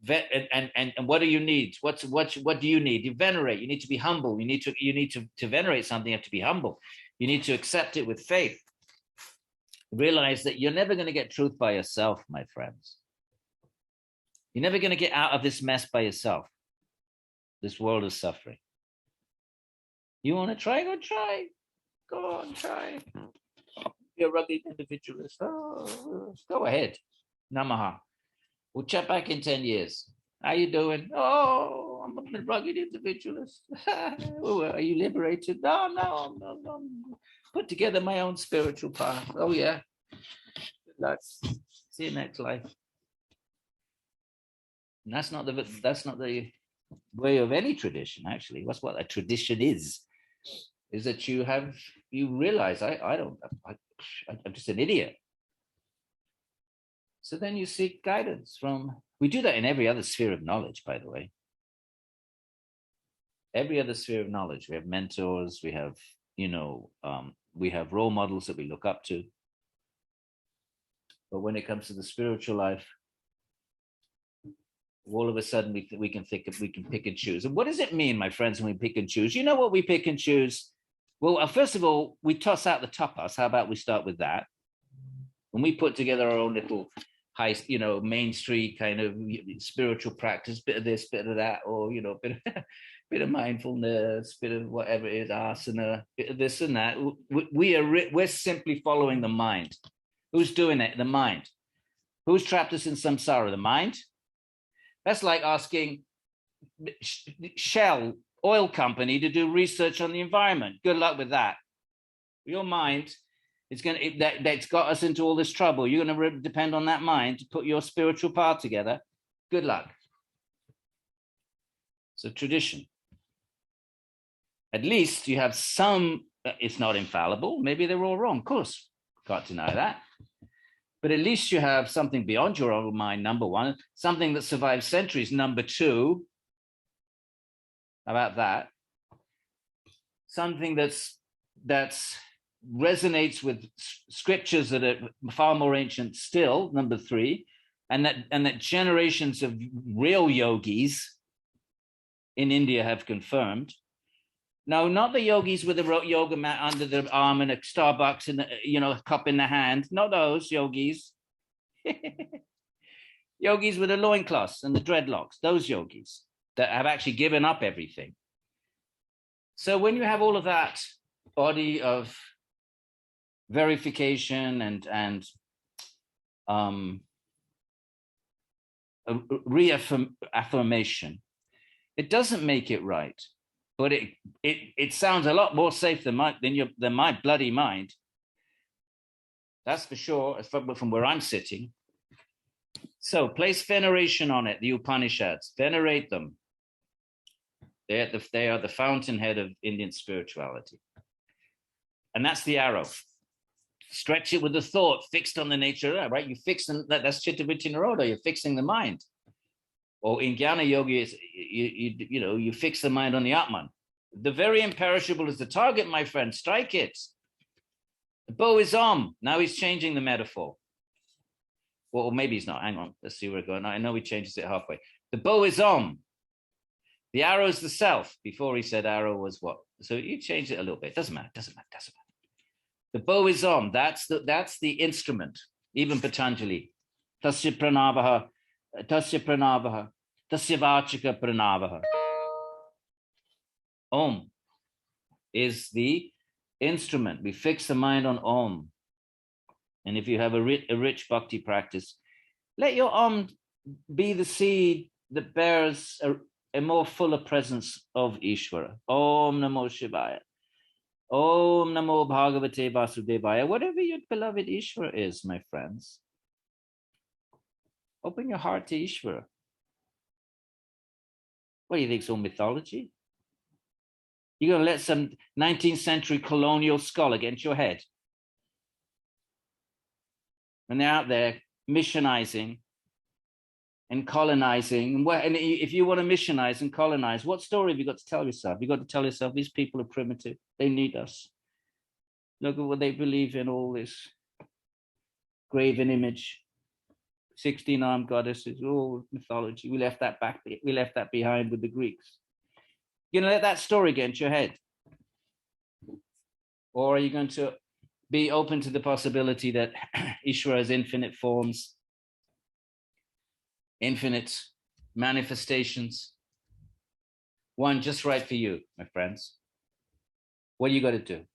And what do you need? What do you need? You venerate. You need to be humble. You need to venerate something. You have to be humble. You need to accept it with faith. Realize that you're never going to get truth by yourself, my friends. You're never going to get out of this mess by yourself. This world is suffering. You want to try? Go try. Go on, try. You're a rugged individualist. Oh, go ahead. Namaha. We'll chat back in 10 years. How you doing? Oh, I'm a rugged individualist. Are you liberated? No. Put together my own spiritual path. Oh, yeah. Good luck. See you next life. And that's not the way of any tradition, actually. That's what a tradition is that you realize I'm just an idiot. So then you seek guidance we do that in every other sphere of knowledge, by the way. Every other sphere of knowledge. We have mentors, we have, we have role models that we look up to. But when it comes to the spiritual life, all of a sudden we can think we can pick and choose. And what does it mean, my friends, when we pick and choose? You know what we pick and choose? Well, first of all, we toss out the tapas. How about we start with that? When we put together our own little high, Main Street kind of spiritual practice, bit of this, bit of that, or bit of mindfulness, bit of whatever it is, asana, bit of this and that. We're simply following the mind. Who's doing it? The mind. Who's trapped us in samsara? The mind. That's like asking Shell oil company to do research on the environment. Good luck with that. Your mind is that's got us into all this trouble. You're going to depend on that mind to put your spiritual path together. Good luck. So tradition. At least you have some. It's not infallible. Maybe they're all wrong. Of course, can't deny that. But at least you have something beyond your own mind, number one, something that survives centuries, number two. How about that? Something that's resonates with scriptures that are far more ancient still, number three, and that generations of real yogis in India have confirmed. No, not the yogis with the yoga mat under their arm and a Starbucks and a cup in the hand. Not those yogis. Yogis with the loincloths and the dreadlocks. Those yogis that have actually given up everything. So when you have all of that body of verification and reaffirmation, it doesn't make it right. But it sounds a lot more safe than my bloody mind. That's for sure, from where I'm sitting. So place veneration on it, the Upanishads. Venerate them. They are the fountainhead of Indian spirituality. And that's the arrow. Stretch it with the thought fixed on the nature, right? You fix them, that's Chitta Vritti Nirodha, you're fixing the mind. Or in Jnana Yoga, you fix the mind on the Atman. The very imperishable is the target, my friend. Strike it. The bow is on. Now he's changing the metaphor. Well, maybe he's not. Hang on. Let's see where we're going. I know he changes it halfway. The bow is on. The arrow is the self. Before he said arrow was what? So you changed it a little bit. Doesn't matter. The bow is on. That's the instrument. Even Patanjali. Tasya pranavaha. Tasya pranavaha. Tasya vachika pranavaha. Om is the instrument. We fix the mind on Om. And if you have a rich bhakti practice, let your Om be the seed that bears a more fuller presence of Ishvara. Om Namo Shivaya. Om Namo Bhagavate Vasudevaya. Whatever your beloved Ishvara is, my friends. Open your heart to Ishvara. What do you think? It's all mythology? You're going to let some 19th century colonial scholar get into your head. And they're out there missionizing and colonizing. And if you want to missionize and colonize, what story have you got to tell yourself? You've got to tell yourself these people are primitive. They need us. Look at what they believe in, all this graven image. 16-armed goddesses, all mythology. We left that behind with the Greeks. You're going to let that story get into your head? Or are you going to be open to the possibility that Ishvara has infinite forms, infinite manifestations? One just right for you, my friends. What do you got to do?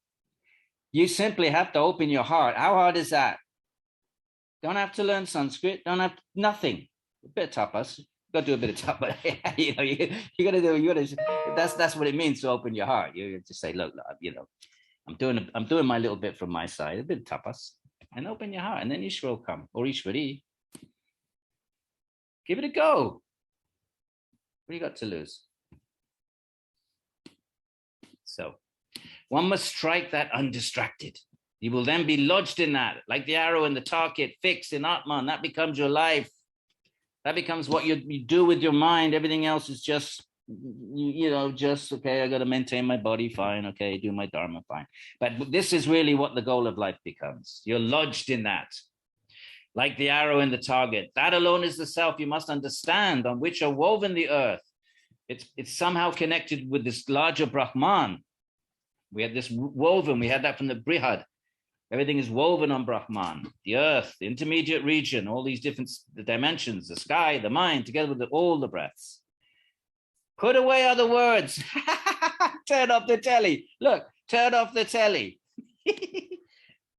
You simply have to open your heart. How hard is that? Don't have to learn Sanskrit. Don't have nothing. A bit of tapas. You got to do a bit of tapas. you got to do. That's what it means to open your heart. You just say, look, I'm doing my little bit from my side. A bit of tapas, and open your heart, and then Ishvara will come, or Ishvari. Give it a go. What do you got to lose? So, one must strike that undistracted. You will then be lodged in that, like the arrow in the target, fixed in Atman. That becomes your life. That becomes what you do with your mind. Everything else is just, okay, I got to maintain my body, fine. Okay, do my dharma, fine. But this is really what the goal of life becomes. You're lodged in that. like the arrow in the target. That alone is the self you must understand, on which are woven the earth. It's somehow connected with this larger Brahman. We had this woven, we had that from the Brihad. Everything is woven on Brahman, the earth, the intermediate region, all these different dimensions, the sky, the mind, together with all the breaths. Put away other words. Turn off the telly. Look, turn off the telly.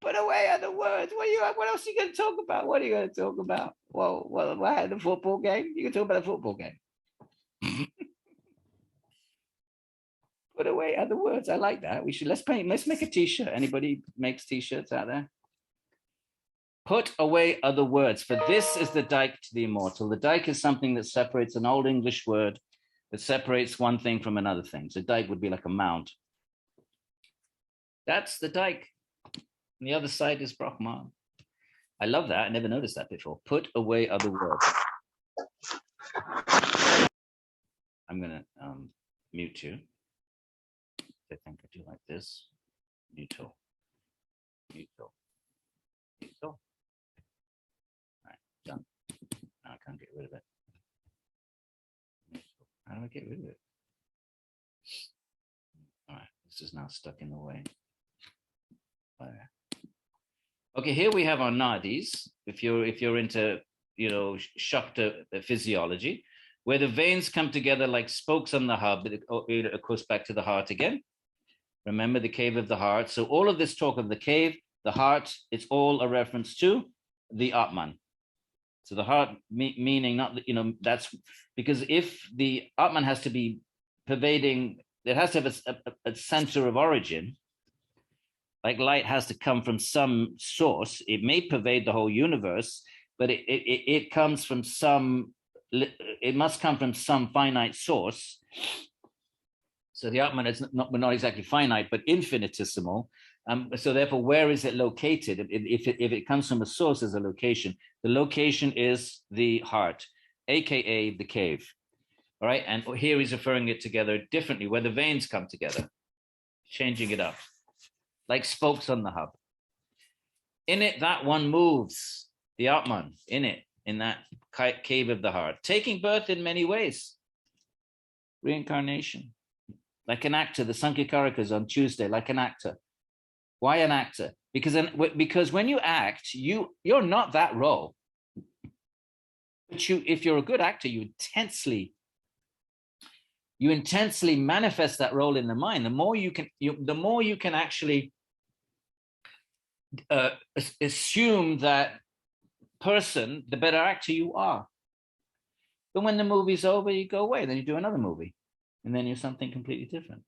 Put away other words. What else are you going to talk about? What are you going to talk about? Well, the football game? You can talk about the football game. Put away other words. I like that. Let's make a t-shirt. Anybody makes t-shirts out there? Put away other words, for this is the dike to the immortal. The dike is something that separates, an old English word that separates one thing from another thing. So dike would be like a mount. That's the dike. And the other side is Brahman. I love that. I never noticed that before. Put away other words. I'm going to mute you. I think I do like this. Mutual. Mutual. Mutual. All right, done. Now I can't get rid of it. How do I get rid of it? All right, this is now stuck in the way. Okay, here we have our nadis. If you're into Shakta physiology, where the veins come together like spokes on the hub, it goes back to the heart again. Remember the cave of the heart. So all of this talk of the cave, the heart, it's all a reference to the Atman. So the heart meaning not, that's because if the Atman has to be pervading, it has to have a center of origin, like light has to come from some source. It may pervade the whole universe, but it comes from it must come from some finite source. So the Atman is not exactly finite, but infinitesimal. So therefore, where is it located? If it comes from a source as a location, the location is the heart, aka the cave. All right, and here he's referring it together differently, where the veins come together, changing it up, like spokes on the hub. In it, that one moves, the Atman, in that cave of the heart, taking birth in many ways. Reincarnation. Like an actor, the Sankhikarika's on Tuesday, like an actor. Why an actor? Because when you act, you're not that role. But if you're a good actor, you intensely manifest that role in the mind. The more you can actually assume that person, the better actor you are. But when the movie's over, you go away, then you do another movie, and then you're something completely different.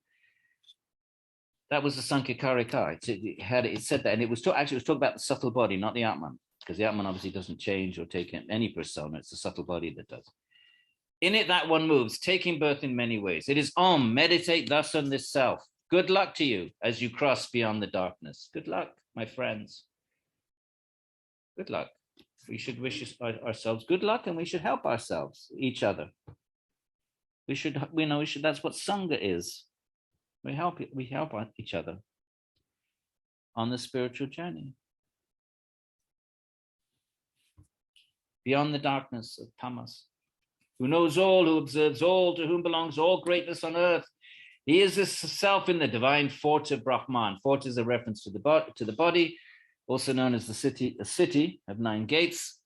That was the Sankhikarika. It said that, and it was talking about the subtle body, not the Atman, because the Atman obviously doesn't change or take any persona. It's the subtle body that does. In it, that one moves, taking birth in many ways. It is Om, meditate thus on this self. Good luck to you as you cross beyond the darkness. Good luck, my friends. Good luck. We should wish ourselves good luck, and we should help ourselves, each other. That's what Sangha is. We help each other on the spiritual journey. Beyond the darkness of tamas. Who knows all, who observes all, to whom belongs all greatness on earth. He is this self in the divine fort of Brahman. Fort is a reference to the body, also known as a city of 9 gates.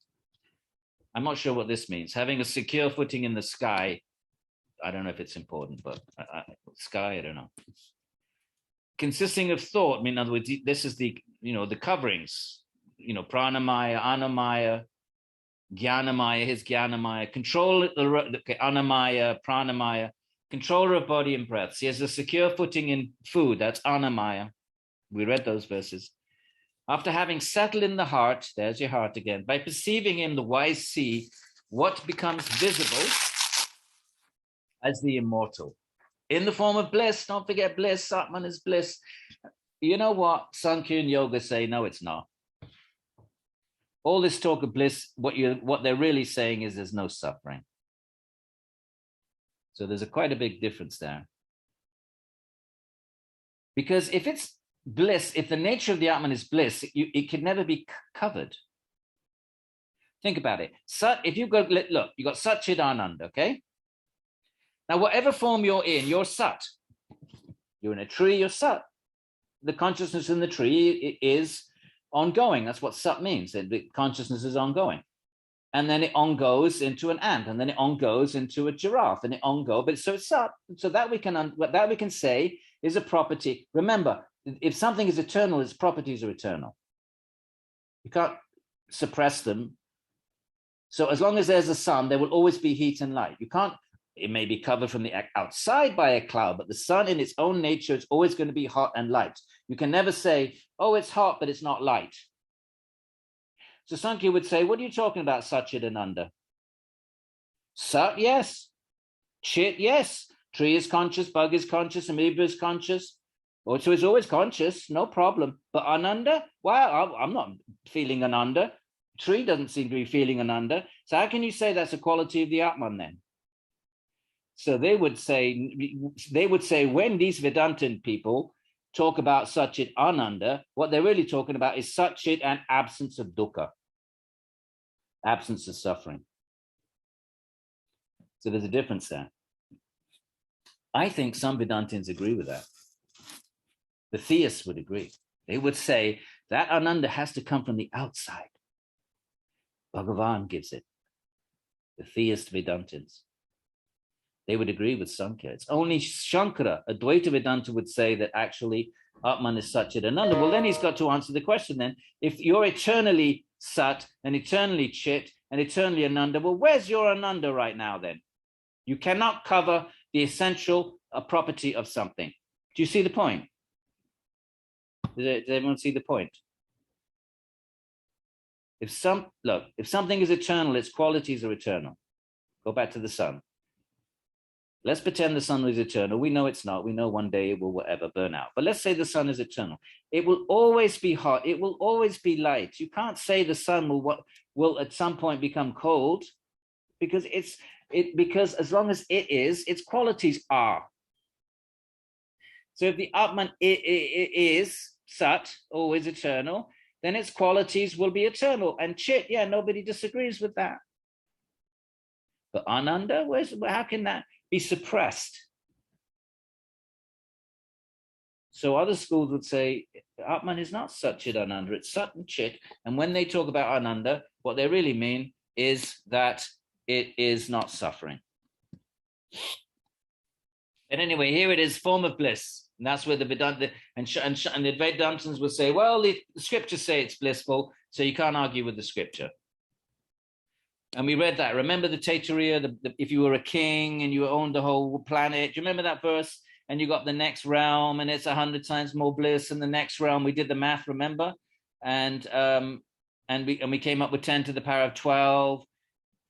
I'm not sure what this means. Having a secure footing in the sky. I don't know if it's important, but sky, I don't know. Consisting of thought, in other words, this is the coverings, pranamaya, anamaya, jnanamaya, his jnanamaya, control, anamaya, pranamaya, controller of body and breath. He has a secure footing in food, that's anamaya. We read those verses. After having settled in the heart, there's your heart again, by perceiving him, the wise see what becomes visible as the immortal. In the form of bliss, don't forget bliss, Atman is bliss. You know what Sankhya and Yoga say? No, it's not. All this talk of bliss, what they're really saying is there's no suffering. So there's quite a big difference there. Because if it's bliss, if the nature of the Atman is bliss, it could never be covered. Think about it. Sat, if you go, look, you got Sat Chit Ananda, okay? Now, whatever form you're in, you're Sat. You're in a tree, you're Sat. The consciousness in the tree is ongoing. That's what Sat means. The consciousness is ongoing. And then it on-goes into an ant, and then it on-goes into a giraffe, and it on-goes. But so it's Sat. So that we can say is a property. Remember, if something is eternal, its properties are eternal. You can't suppress them. So as long as there's a sun, there will always be heat and light. You can't, it may be covered from the outside by a cloud, but the sun in its own nature is always going to be hot and light. You can never say, oh, it's hot, but it's not light. So Sankhya would say, what are you talking about, Sat Chit Ananda? Sat, yes. Chit, yes. Tree is conscious, bug is conscious, amoeba is conscious. So it's always conscious, no problem. But Ananda, well, I'm not feeling Ananda. Tree doesn't seem to be feeling Ananda. So how can you say that's a quality of the Atman then? So they would say when these Vedantin people talk about Sat Chit Ananda, what they're really talking about is Sat Chit and absence of dukkha, absence of suffering. So there's a difference there. I think some Vedantins agree with that. The theists would agree. They would say that Ananda has to come from the outside. Bhagavan gives it. The theist Vedantins. They would agree with Sankhya. It's only Shankara, Advaita Vedanta, would say that actually Atman is Sat Chit Ananda. Well, then he's got to answer the question then. If you're eternally Sat and eternally Chit and eternally Ananda, well, where's your Ananda right now then? You cannot cover the essential property of something. Do you see the point? Does everyone see the point? If something is eternal, its qualities are eternal. Go back to the sun. Let's pretend the sun is eternal. We know it's not. We know one day it will whatever burn out. But let's say the sun is eternal. It will always be hot. It will always be light. You can't say the sun will at some point become cold, because because as long as it is, its qualities are. So if the Atman is Sat, always eternal, then its qualities will be eternal. And Chit, yeah, nobody disagrees with that. But Ananda, how can that be suppressed? So other schools would say Atman is not Sat Chit Ananda, it's Sat and Chit. And when they talk about Ananda, what they really mean is that it is not suffering. And anyway, here it is, form of bliss. And that's where the Vedanta and the Vedantins will say, well, the scriptures say it's blissful, so you can't argue with the scripture. And we read that. Remember the Taittiriya, if you were a king and you owned the whole planet. Do you remember that verse? And you got the next realm, and it's 100 times more bliss. And the next realm, we did the math, remember? And we came up with 10 to the power of 12.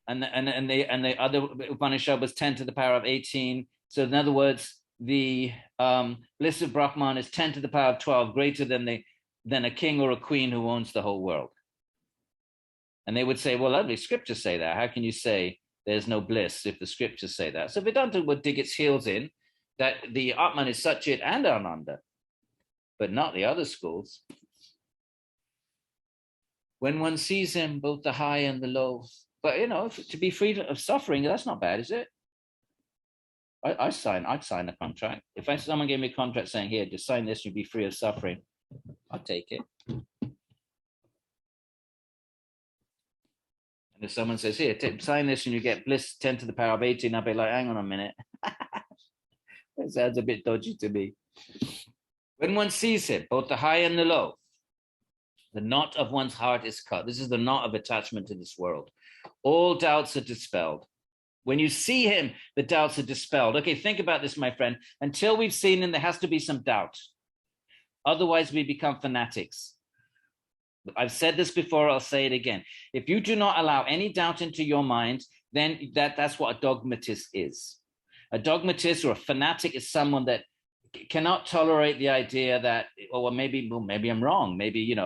And the other Upanishad was 10 to the power of 18. So in other words, the bliss of Brahman is 10 to the power of 12, greater than a king or a queen who owns the whole world. And they would say, well, the scriptures say that. How can you say there's no bliss if the scriptures say that? So Vedanta would dig its heels in that the Atman is Sat Chit and Ananda, but not the other schools. When one sees him, both the high and the low. But, to be free of suffering, that's not bad, is it? I'd sign a contract. If someone gave me a contract saying, here, just sign this, you'd be free of suffering, I'd take it. And if someone says, here, sign this and you get bliss 10 to the power of 18, I'll be like, hang on a minute. That sounds a bit dodgy to me. When one sees him, both the high and the low, the knot of one's heart is cut. This is the knot of attachment to this world. All doubts are dispelled. When you see him, the doubts are dispelled. Okay, think about this, my friend. Until we've seen him, there has to be some doubt. Otherwise, we become fanatics. I've said this before, I'll say it again. If you do not allow any doubt into your mind, then that's what a dogmatist is. A dogmatist or a fanatic is someone that cannot tolerate the idea that, maybe I'm wrong, maybe,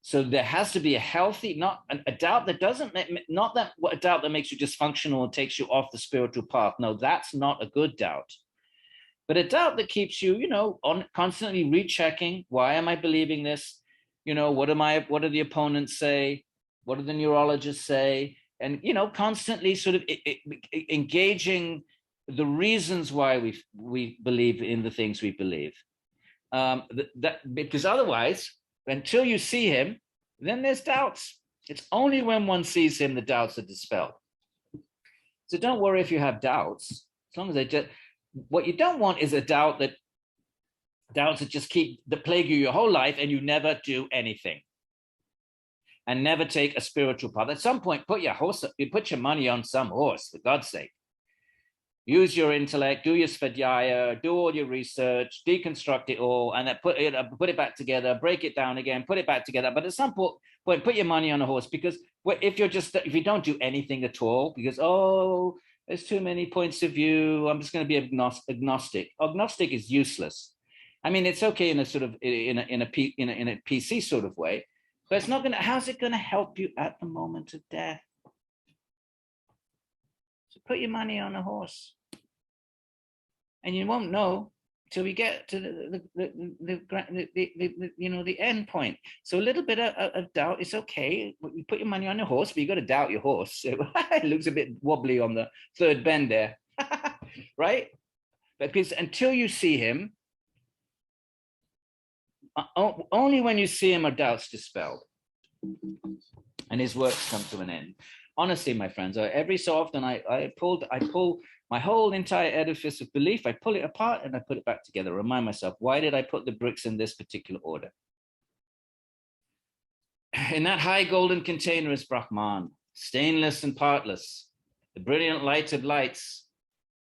So there has to be a healthy, not a doubt that a doubt that makes you dysfunctional and takes you off the spiritual path. No, that's not a good doubt. But a doubt that keeps you, on constantly rechecking, why am I believing this? What do the opponents say? What do the neurologists say? And, constantly sort of engaging the reasons why we believe in the things we believe. Because otherwise, until you see him, then there's doubts. It's only when one sees him the doubts are dispelled. So don't worry if you have doubts, as long as what you don't want is doubts that just that plague you your whole life and you never do anything and never take a spiritual path. At some point, put your money on some horse, for God's sake. Use your intellect, do your svadhyaya, do all your research, deconstruct it all, and then put it back together, break it down again, put it back together. But at some point, put your money on a horse, because if you don't do anything at all, because there's too many points of view, I'm just going to be agnostic. Agnostic is useless. I mean, it's okay in a sort of in a PC sort of way, but it's not going to. How's it going to help you at the moment of death? So put your money on a horse, and you won't know till we get to the end point. So a little bit of doubt is okay. You put your money on a horse, but you got to doubt your horse. It looks a bit wobbly on the third bend there, right? Because until you see him, only when you see him are doubts dispelled, and his works come to an end. Honestly, my friends, every so often I pull my whole entire edifice of belief, I pull it apart and I put it back together. Remind myself, why did I put the bricks in this particular order? In that high golden container is Brahman, stainless and partless, the brilliant light of lights.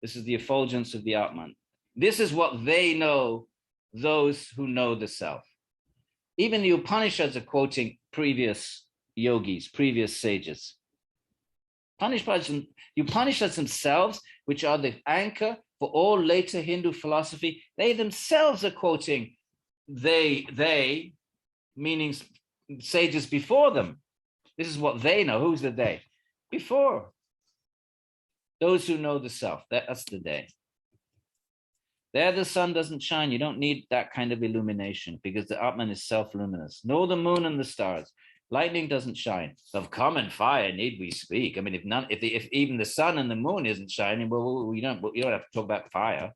This is the effulgence of the Atman. This is what they know, those who know the self. Even the Upanishads are quoting previous yogis, previous sages. The Upanishads themselves, which are the anchor for all later Hindu philosophy, they themselves are quoting they, meaning sages before them. This is what they know. Who's the they? Before. Those who know the self. That's the they. There the sun doesn't shine. You don't need that kind of illumination because the Atman is self-luminous. Nor the moon and the stars. Lightning doesn't shine. Of common fire need we speak. I mean, if even the sun and the moon isn't shining, well, you don't have to talk about fire.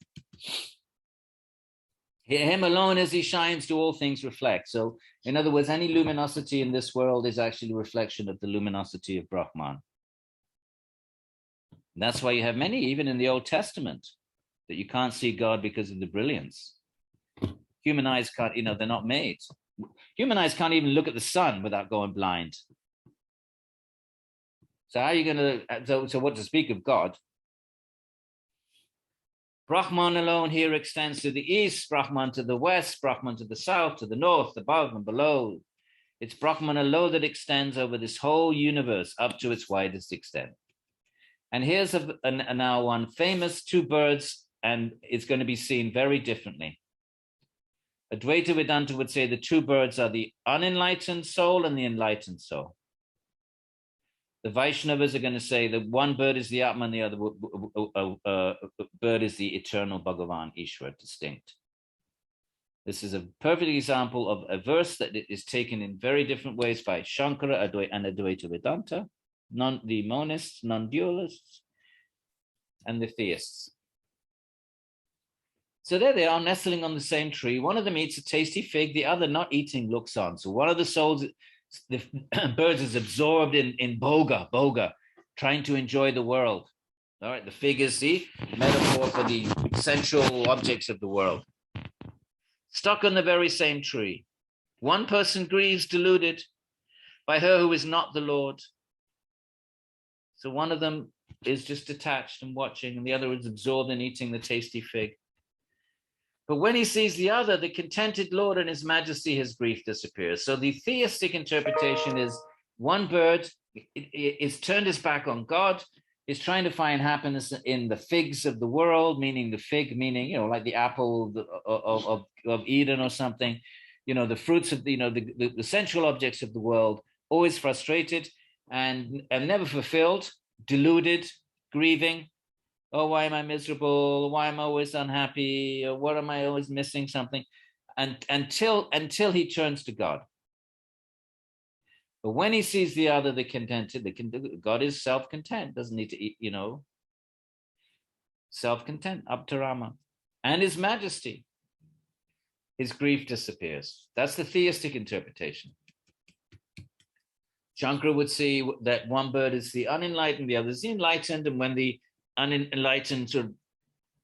Him alone as he shines do all things reflect. So in other words, any luminosity in this world is actually a reflection of the luminosity of Brahman. And that's why you have many, even in the Old Testament, that you can't see God because of the brilliance. Human eyes can't, they're not made. Human eyes can't even look at the sun without going blind. So how are you going to, so what to speak of God? Brahman alone here extends to the east, Brahman to the west, Brahman to the south, to the north, above and below. It's Brahman alone that extends over this whole universe up to its widest extent. And here's now one famous two birds, and it's going to be seen very differently. Advaita Vedanta would say the two birds are the unenlightened soul and the enlightened soul. The Vaishnavas are going to say that one bird is the Atman, the other bird is the eternal Bhagavan, Ishvara, distinct. This is a perfect example of a verse that is taken in very different ways by Shankara and Advaita Vedanta, the monists, non-dualists, and the theists. So there they are, nestling on the same tree. One of them eats a tasty fig, the other not eating looks on. So one of the souls, the birds is absorbed in boga, trying to enjoy the world. All right, the fig is the metaphor for the sensual objects of the world. Stuck on the very same tree. One person grieves, deluded by her who is not the Lord. So one of them is just detached and watching, and the other is absorbed in eating the tasty fig. But when he sees the other, the contented Lord and his majesty, his grief disappears. So the theistic interpretation is one bird is turned his back on God, is trying to find happiness in the figs of the world, meaning the fig, meaning, like the apple of Eden or something, the fruits of, the sensual objects of the world, always frustrated and never fulfilled, deluded, grieving. Oh, why am I miserable? Why am I always unhappy? Or what am I always missing something? And until he turns to God. But when he sees the other, the contented, God is self-content, doesn't need to eat, self-content, Aptarama. And his majesty, his grief disappears. That's the theistic interpretation. Shankara would see that one bird is the unenlightened, the other is the enlightened, and when the unenlightened sort of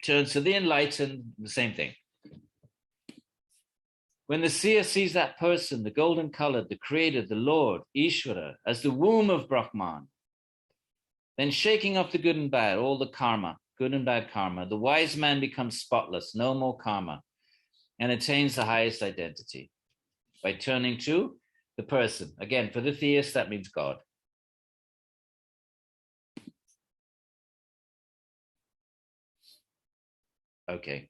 turns to the enlightened, the same thing. When the seer sees that person, the golden colored, the creator, the Lord, Ishvara, as the womb of Brahman, then shaking off the good and bad, all the karma, good and bad karma, the wise man becomes spotless, no more karma, and attains the highest identity by turning to the person. Again, for the theist, that means God. Okay.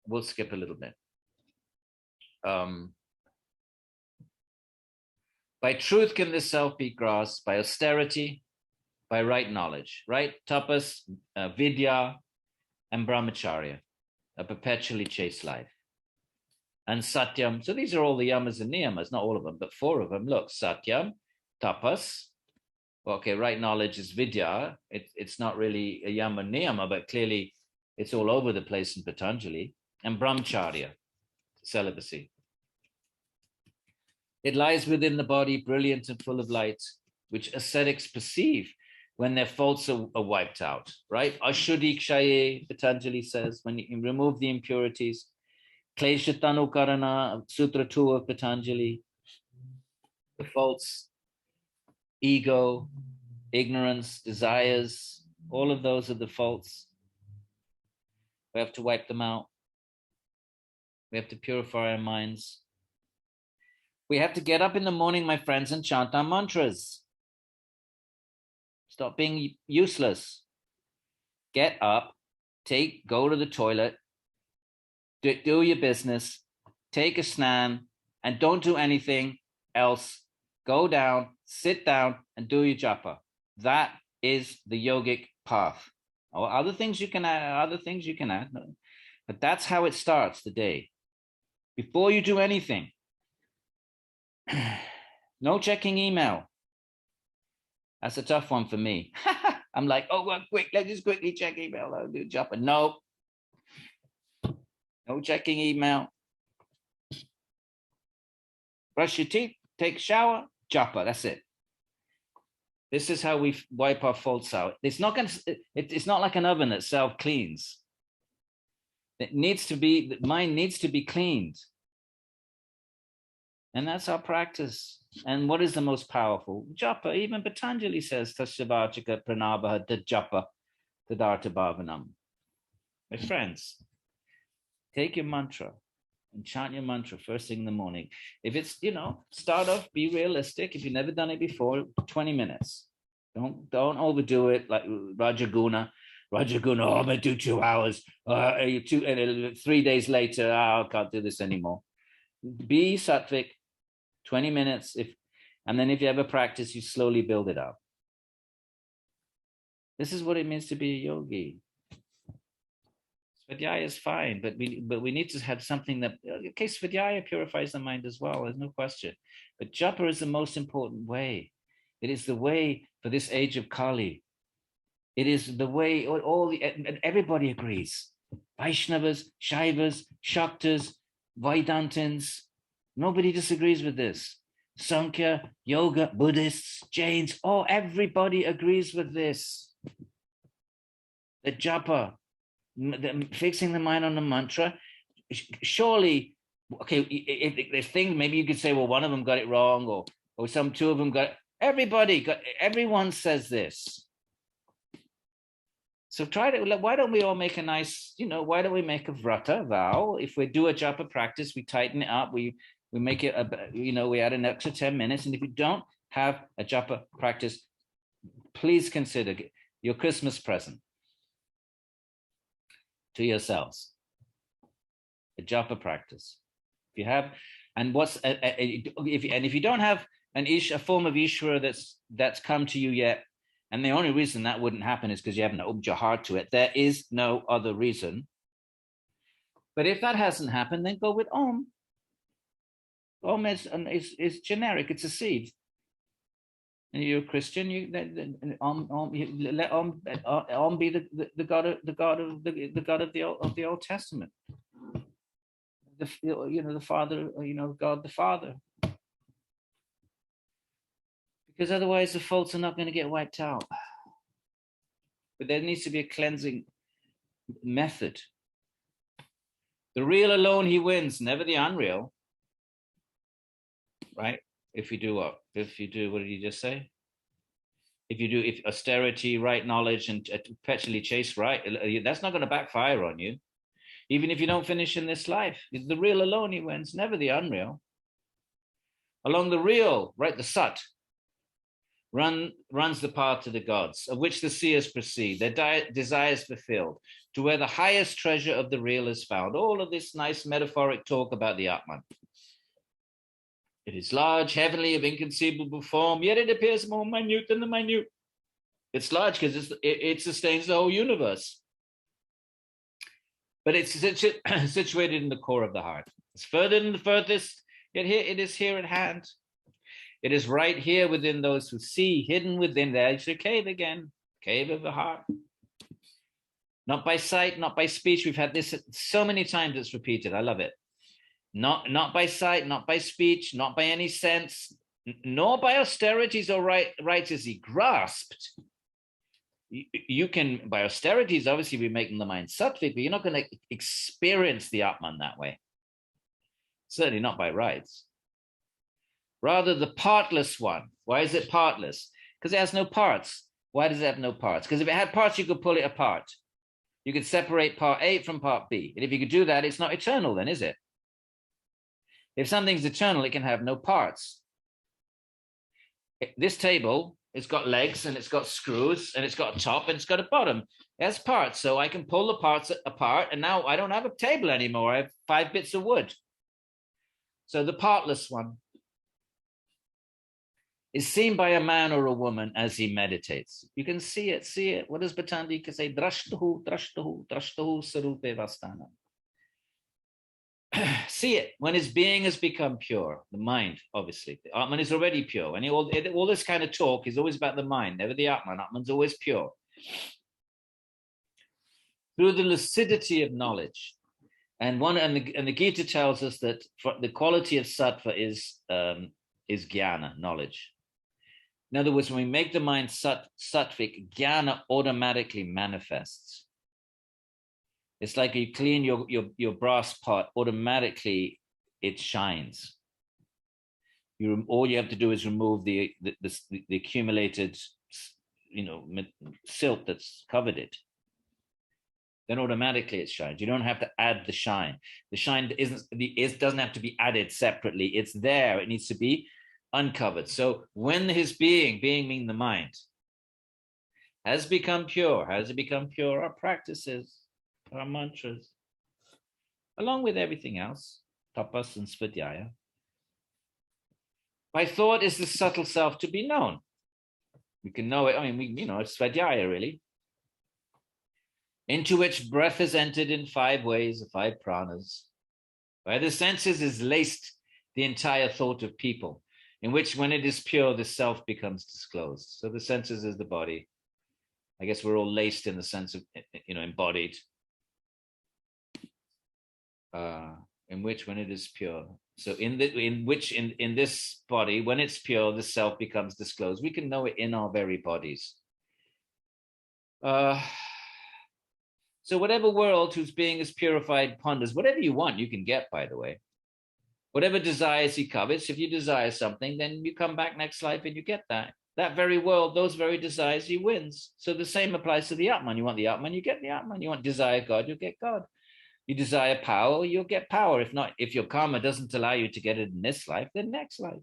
We'll skip a little bit. By truth can the self be grasped, by austerity, by right knowledge, right? Tapas, vidya, and brahmacharya, a perpetually chaste life. And satyam, so these are all the yamas and niyamas, not all of them, but 4 of them. Look, satyam, tapas, okay, right knowledge is vidya. It's not really a yama niyama, but clearly it's all over the place in Patanjali. And brahmacharya, celibacy. It lies within the body, brilliant and full of light, which ascetics perceive when their faults are wiped out, right? Ashuddhi kshaye, Patanjali says, when you remove the impurities. Klesha tanukarana, Sutra 2 of Patanjali, the faults, ego, ignorance, desires, all of those are the faults. We have to wipe them out. We have to purify our minds. We have to get up in the morning, my friends, and chant our mantras. Stop being useless. Get up, go to the toilet, do your business, take a snan, and don't do anything else. Go down, sit down, and do your japa. That is the yogic path. Or other things you can add, but that's how it starts the day. Before you do anything, no checking email. That's a tough one for me. I'm like, oh, well, quick, let's just quickly check email. I'll do japa. No checking email. Brush your teeth, take a shower, japa. That's it. This is how we wipe our faults out. It's not like an oven that self cleans. The mind needs to be cleaned. And that's our practice. And what is the most powerful? Japa. Even Patanjali says, Tashavachika pranabha japa tadartha bhavanam. My friends, take your mantra and chant your mantra first thing in the morning. If it's, start off, be realistic. If you've never done it before, 20 minutes. Don't overdo it like Rajaguna. Oh, I'm going to do 2 hours. 3 days later, I can't do this anymore. Be sattvic, 20 minutes. And then if you ever practice, you slowly build it up. This is what it means to be a yogi. Svadhyaya is fine, but we need to have something that, okay, Svadhyaya purifies the mind as well, there's no question. But japa is the most important way. It is the way for this age of Kali. It is the way and everybody agrees. Vaishnavas, Shaivas, Shaktas, Vedantins, nobody disagrees with this. Sankhya, Yoga, Buddhists, Jains, everybody agrees with this. The japa, fixing the mind on the mantra, surely, okay, if things, maybe you could say, well, one of them got it wrong, or 2 of them got it. Everyone says this. So why don't we all make a nice, why don't we make a vrata vow? If we do a japa practice, we tighten it up, we make it, we add an extra 10 minutes. And if you don't have a japa practice, please consider your Christmas present to yourselves, a japa practice. If you have, and if you don't have a form of Ishvara that's come to you yet, and the only reason that wouldn't happen is because you haven't opened your heart to it. There is no other reason. But if that hasn't happened, then go with Om. Om is generic. It's a seed. And you're a Christian. Let Om be the God of the Old Testament. The Father. God the Father. Because otherwise the faults are not going to get wiped out. But there needs to be a cleansing method. The real alone he wins, never the unreal. Right? If you do, what did you just say? If austerity, right knowledge, and perpetually chase right, that's not going to backfire on you. Even if you don't finish in this life, the real alone he wins, never the unreal. Along the real, right, the Sat, runs the path to the gods, of which the seers proceed, their desires fulfilled, to where the highest treasure of the real is found. All of this nice metaphoric talk about the Atman. It is large, heavenly, of inconceivable form, yet it appears more minute than the minute. It's large because it sustains the whole universe. But it's situated in the core of the heart. It's further than the furthest, yet here it is here at hand. It is right here within those who see, hidden within. There's your cave again, cave of the heart. Not by sight, not by speech. We've had this so many times, it's repeated. I love it. Not by sight, not by speech, not by any sense, nor by austerities or rites is he grasped. You can, by austerities, obviously we're making the mind sattvic, but you're not going to experience the Atman that way. Certainly not by rites. Rather the partless one. Why is it partless? Because it has no parts. Why does it have no parts? Because if it had parts, you could pull it apart. You could separate part A from part B. And if you could do that, it's not eternal then, is it? If something's eternal, it can have no parts. This table, it's got legs and it's got screws and it's got a top and it's got a bottom. It has parts, so I can pull the parts apart and now I don't have a table anymore. I have 5 bits of wood. So the partless one is seen by a man or a woman as he meditates. You can see it. What does Vedānta say? Drashtahu sarupe vastana. See it when his being has become pure, the mind, obviously. The Atman is already pure. And all this kind of talk is always about the mind, never the Atman. Atman's always pure. Through the lucidity of knowledge. And the Gita tells us that the quality of sattva is jnana, knowledge. In other words, when we make the mind sattvic, jnana automatically manifests. It's like you clean your brass pot, automatically it shines. All you have to do is remove the accumulated, silt that's covered it. Then automatically it shines. You don't have to add the shine. The shine doesn't have to be added separately. It's there. It needs to be uncovered. So when his being meaning the mind, has become pure, how does it become pure? Our practices, our mantras, along with everything else, tapas and svadhyaya. By thought is the subtle self to be known. We can know it. I mean, it's svadhyaya really. Into which breath is entered in 5 ways, the 5 pranas. By the senses is laced the entire thought of people, in which when it is pure, the self becomes disclosed. So the senses is the body. I guess we're all laced in the sense of, embodied. In which when it is pure. So in this body, when it's pure, the self becomes disclosed. We can know it in our very bodies. So whatever world whose being is purified ponders, whatever you want, you can get, by the way. Whatever desires he covets, if you desire something, then you come back next life and you get that. That very world, those very desires, he wins. So the same applies to the Atman. You want the Atman, you get the Atman. You want desire God, you'll get God. You desire power, you'll get power. If not, if your karma doesn't allow you to get it in this life, then next life.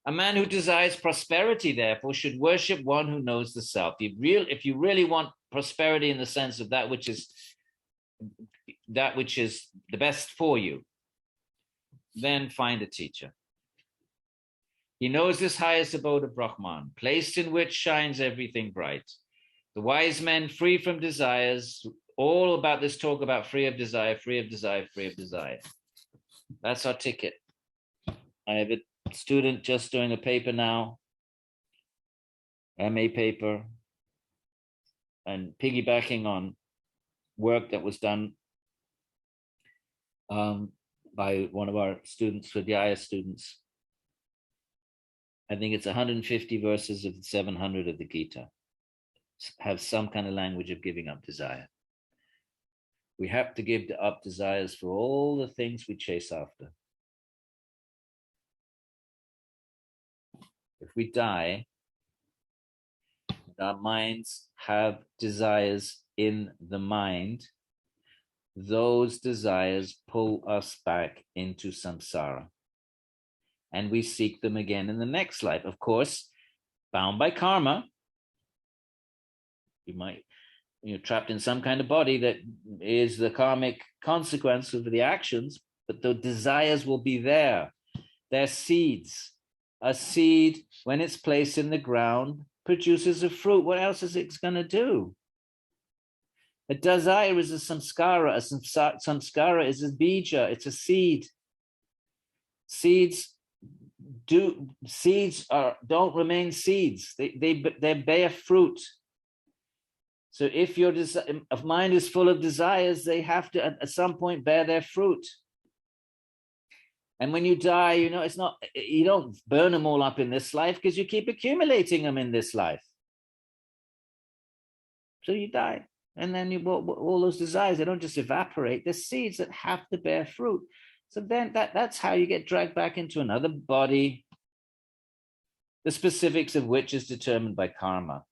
A man who desires prosperity, therefore, should worship one who knows the self. If you really want prosperity in the sense of that which is the best for you, then find a teacher. He knows this highest abode of Brahman, placed in which shines everything bright. The wise men, free from desires, all about this talk about free of desire, free of desire, free of desire. That's our ticket. I have a student just doing a paper now, MA paper, and piggybacking on work that was done by one of our students, Vidya students. I think it's 150 verses of the 700 of the Gita have some kind of language of giving up desire. We have to give up desires for all the things we chase after. If we die, our minds have desires in the mind. Those desires pull us back into samsara. And we seek them again in the next life. Of course, bound by karma. You might, trapped in some kind of body that is the karmic consequence of the actions, but the desires will be there. They're seeds. A seed, when it's placed in the ground, produces a fruit. What else is it going to do? A desire is a samskara. A samskara is a bija. It's a seed. Seeds don't remain seeds. They bear fruit. So if your mind is full of desires, they have to at some point bear their fruit. And when you die, it's not, you don't burn them all up in this life because you keep accumulating them in this life. So you die. And then all those desires, they don't just evaporate. They're seeds that have to bear fruit. So then that's how you get dragged back into another body, the specifics of which is determined by karma.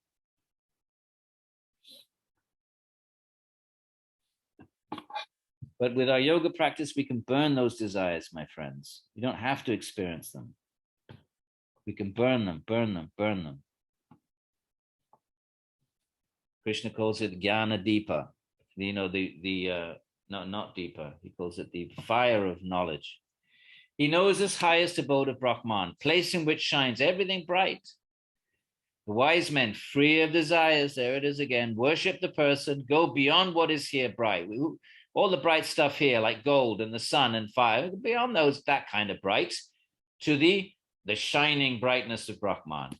But with our yoga practice, we can burn those desires, my friends. You don't have to experience them. We can burn them, burn them, burn them. Krishna calls it Jnana Deepa. No, not Deepa. He calls it the fire of knowledge. He knows his highest abode of Brahman, place in which shines everything bright. The wise men, free of desires, there it is again, worship the person, go beyond what is here bright. All the bright stuff here, like gold and the sun and fire, beyond that kind of bright, to the shining brightness of Brahman.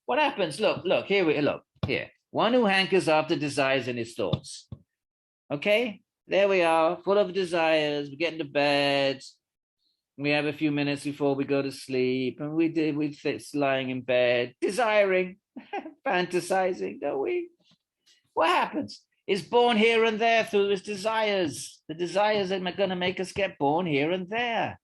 What happens? Look, here. One who hankers after desires in his thoughts. Okay, there we are, full of desires. We get into bed. We have a few minutes before we go to sleep, and we sit lying in bed, desiring, fantasizing, don't we? What happens? Is born here and there through his desires. The desires that are going to make us get born here and there.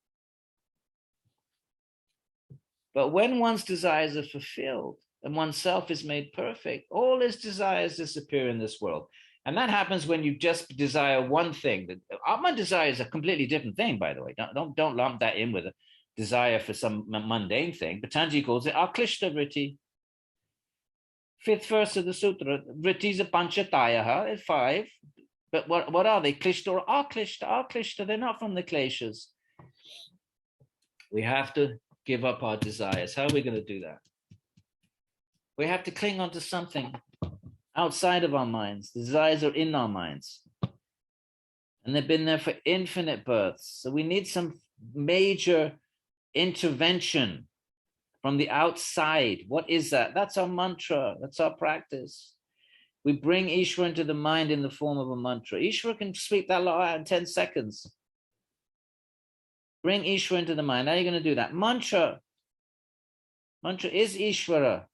But when one's desires are fulfilled and oneself is made perfect, all his desires disappear in this world. And that happens when you just desire one thing. Atman desire is a completely different thing, by the way. Don't lump that in with a desire for some mundane thing. Patanjali calls it Aklishta vritti. 5th verse of the sutra. Vrittis are panchatayaha, 5. But what are they? Klishta or aklishta? Aklishta, they're not from the kleshas. We have to give up our desires. How are we going to do that? We have to cling on to something outside of our minds. The desires are in our minds. And they've been there for infinite births. So we need some major intervention from the outside. What is that? That's our mantra. That's our practice. We bring Ishvara into the mind in the form of a mantra. Ishvara can speak that lot out in 10 seconds. Bring Ishvara into the mind. How are you going to do that? Mantra. Mantra is Ishvara.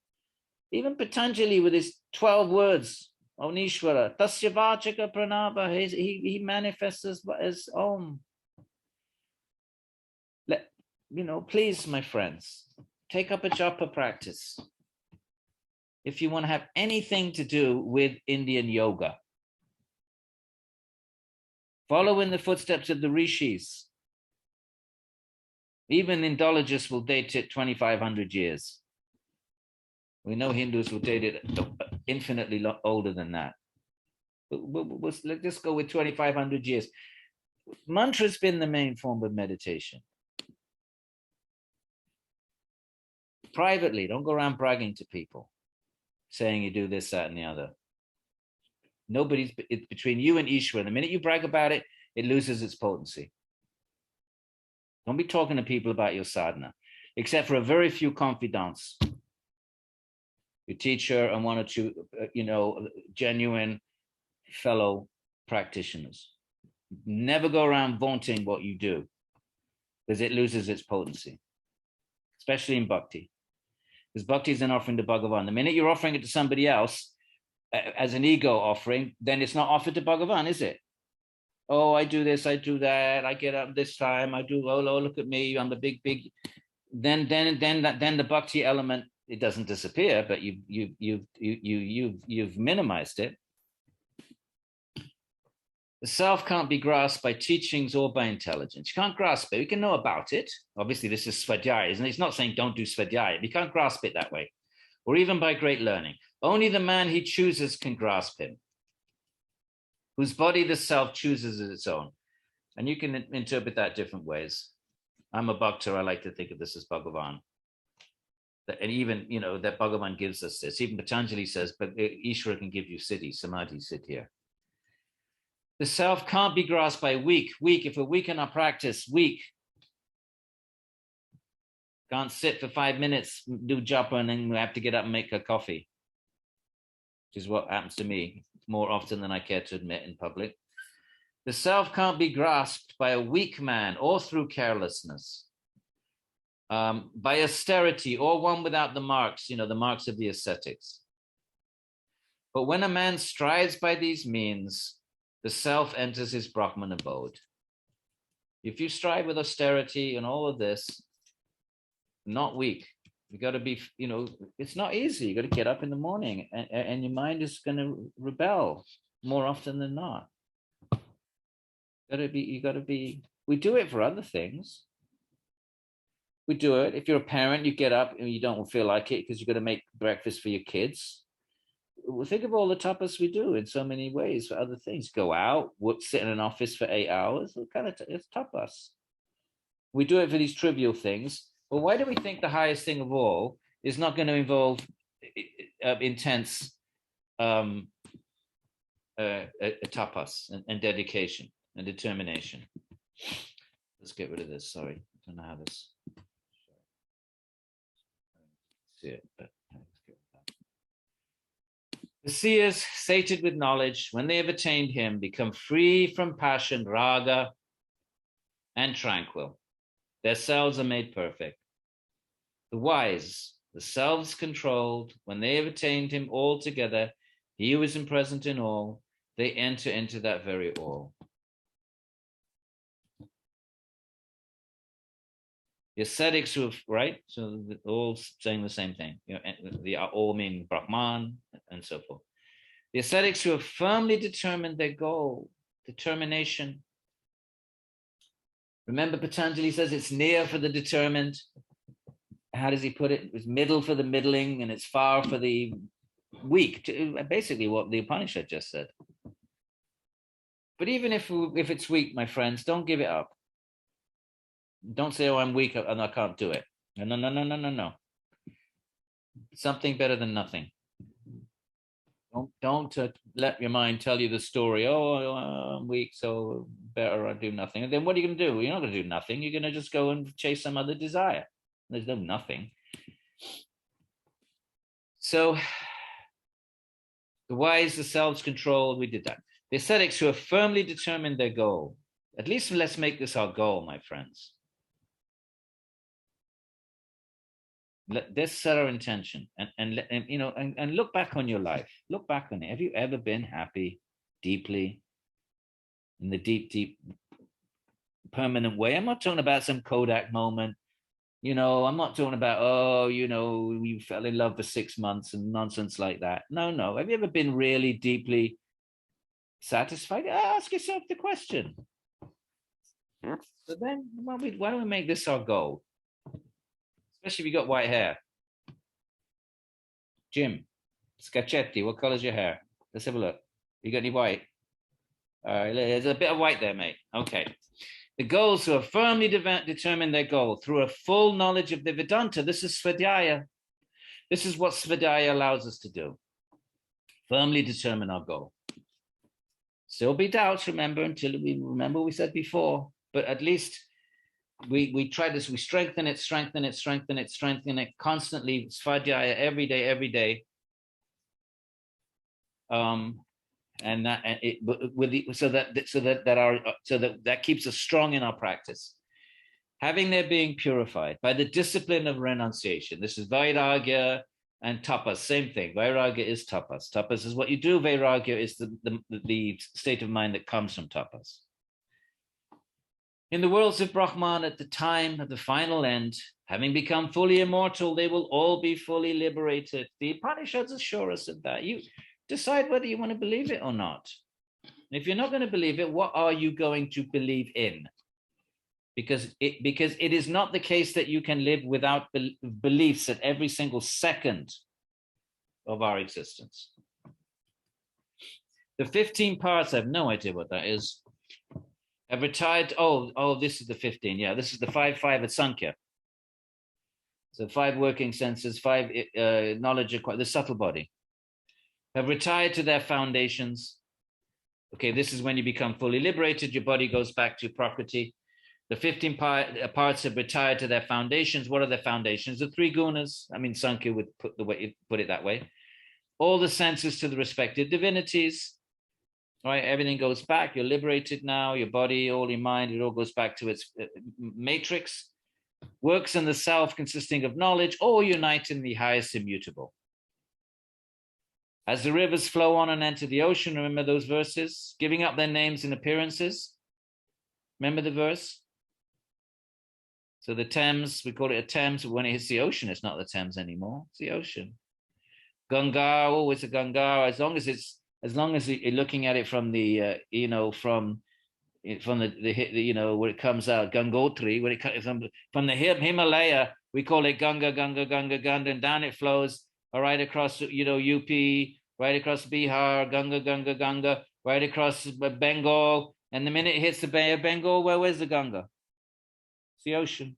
Even Patanjali with his 12 words on Ishvara. Tasya vachaka pranava. He manifests as Om. Please, my friends, take up a japa practice. If you want to have anything to do with Indian yoga, follow in the footsteps of the rishis. Even Indologists will date it 2,500 years. We know Hindus will date it infinitely older than that. Let's just go with 2,500 years. Mantra's been the main form of meditation. Privately, don't go around bragging to people, saying you do this, that, and the other. It's between you and Ishvara. The minute you brag about it, it loses its potency. Don't be talking to people about your sadhana, except for a very few confidants, your teacher and one or two, genuine fellow practitioners. Never go around vaunting what you do, because it loses its potency, especially in bhakti. Because bhakti is an offering to Bhagavan. The minute you're offering it to somebody else as an ego offering, then it's not offered to Bhagavan, is it? Oh, I do this, I do that, I get up this time, I do, oh, look at me, I'm the big. Then the bhakti element, it doesn't disappear, but you've minimized it. The self can't be grasped by teachings or by intelligence. You can't grasp it. You can know about it. Obviously, this is svadhyaya, isn't it? It's not saying don't do svadhyaya. You can't grasp it that way, or even by great learning. Only the man he chooses can grasp him, whose body the self chooses as its own. And you can interpret that different ways. I'm a bhakta. I like to think of this as Bhagavan. And even, that Bhagavan gives us this. Even Patanjali says, but Ishvara can give you siddhi, samadhi, sit here. The self can't be grasped by weak. If we're weak in our practice, weak. Can't sit for 5 minutes, do japa, and then we have to get up and make a coffee, which is what happens to me more often than I care to admit in public. The self can't be grasped by a weak man or through carelessness, by austerity or one without the marks, the marks of the ascetics. But when a man strives by these means, the self enters his Brahman abode. If you strive with austerity and all of this, not weak. You got to be, it's not easy. You got to get up in the morning, and your mind is going to rebel more often than not. You got to be. We do it for other things. We do it. If you're a parent, you get up and you don't feel like it because you've got to make breakfast for your kids. Think of all the tapas we do in so many ways for other things. Go out, sit in an office for 8 hours. It's tapas. We do it for these trivial things. Well, why do we think the highest thing of all is not going to involve intense tapas and dedication and determination? Let's get rid of this. Sorry, I don't know how this. See it, but the seers, sated with knowledge, when they have attained him, become free from passion, raga, and tranquil. Their selves are made perfect. The wise, the selves controlled, when they have attained him altogether, he who is present in all, they enter into that very all. The ascetics who have, right? So all saying the same thing. They are all meaning Brahman and so forth. The ascetics who have firmly determined their goal, determination. Remember, Patanjali says it's near for the determined. How does he put it? It's middle for the middling, and it's far for the weak. Basically, what the Upanishad just said. But even if it's weak, my friends, don't give it up. Don't say, oh, I'm weak and I can't do it. No. Something better than nothing. Don't let your mind tell you the story. Oh, I'm weak, so better I do nothing. And then what are you going to do? You're not going to do nothing. You're going to just go and chase some other desire. There's no nothing. So the wise, the self-controlled, we did that. The ascetics who have firmly determined their goal. At least let's make this our goal, my friends. Let's set our intention and look back on your life. Look back on it. Have you ever been happy deeply in the deep, permanent way? I'm not talking about some Kodak moment. I'm not talking about, you fell in love for 6 months and nonsense like that. No. Have you ever been really deeply satisfied? Ask yourself the question. So then why don't we make this our goal? Especially if you got white hair. Jim, Scacchetti, what color's your hair? Let's have a look. You got any white? There's a bit of white there, mate. Okay. The goals who have firmly determined their goal through a full knowledge of the Vedanta. This is Svadhyaya. This is what Svadhyaya allows us to do. Firmly determine our goal. Still be doubts, remember, until we remember we said before, but at least we try this, we strengthen it constantly, svadhyaya every day. And that keeps us strong in our practice. Having their being purified by the discipline of renunciation. This is vairagya and tapas, same thing. Vairagya is tapas. Tapas is what you do. Vairagya is the state of mind that comes from tapas. In the worlds of Brahman, at the time of the final end, having become fully immortal, they will all be fully liberated. The Upanishads assure us of that. You decide whether you want to believe it or not. If you're not going to believe it, what are you going to believe in? Because it is not the case that you can live without beliefs at every single second of our existence. The 15 parts, I have no idea what that is, have retired. Oh, this is the 15. Yeah, this is the 5 at Sankhya. So 5 working senses, 5 knowledge, the subtle body, have retired to their foundations. Okay, this is when you become fully liberated. Your body goes back to Prakriti. The 15 parts have retired to their foundations. What are their foundations? The 3 gunas. I mean, Sankhya would put it that way. All the senses to the respective divinities. All right, everything goes back. You're liberated now. Your body, all your mind, it all goes back to its matrix. Works in the self consisting of knowledge, all unite in the highest immutable. As the rivers flow on and enter the ocean, remember those verses? Giving up their names and appearances. Remember the verse? So the Thames, we call it a Thames, but when it hits the ocean, it's not the Thames anymore. It's the ocean. Ganga, always a Ganga. As long as you're looking at it from the from the where it comes out, Gangotri, when it comes from the Himalaya, we call it Ganga, and down it flows, right across UP, right across Bihar, Ganga, right across Bengal, and the minute it hits the Bay of Bengal, where's the Ganga? It's the ocean.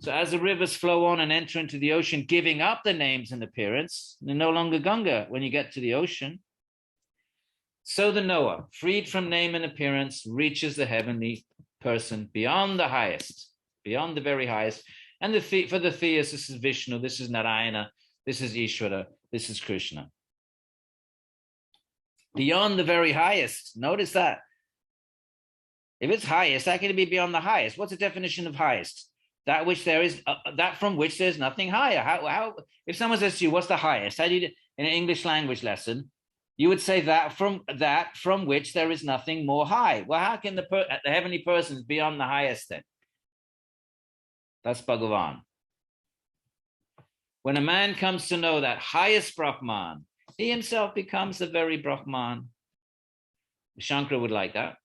So as the rivers flow on and enter into the ocean, giving up the names and appearance, they're no longer Ganga when you get to the ocean. So the knower, freed from name and appearance, reaches the heavenly person beyond the highest, beyond the very highest. And for the theists, this is Vishnu, this is Narayana, this is Ishvara, this is Krishna. Beyond the very highest. Notice that. If it's highest, that can be beyond the highest. What's the definition of highest? That which there is, that from which there's nothing higher. How? If someone says to you, "What's the highest?" How do you, in an English language lesson, you would say that from which there is nothing more high. Well, how can the heavenly persons be on the highest then? That's Bhagavan. When a man comes to know that highest Brahman, he himself becomes the very Brahman. Shankara would like that.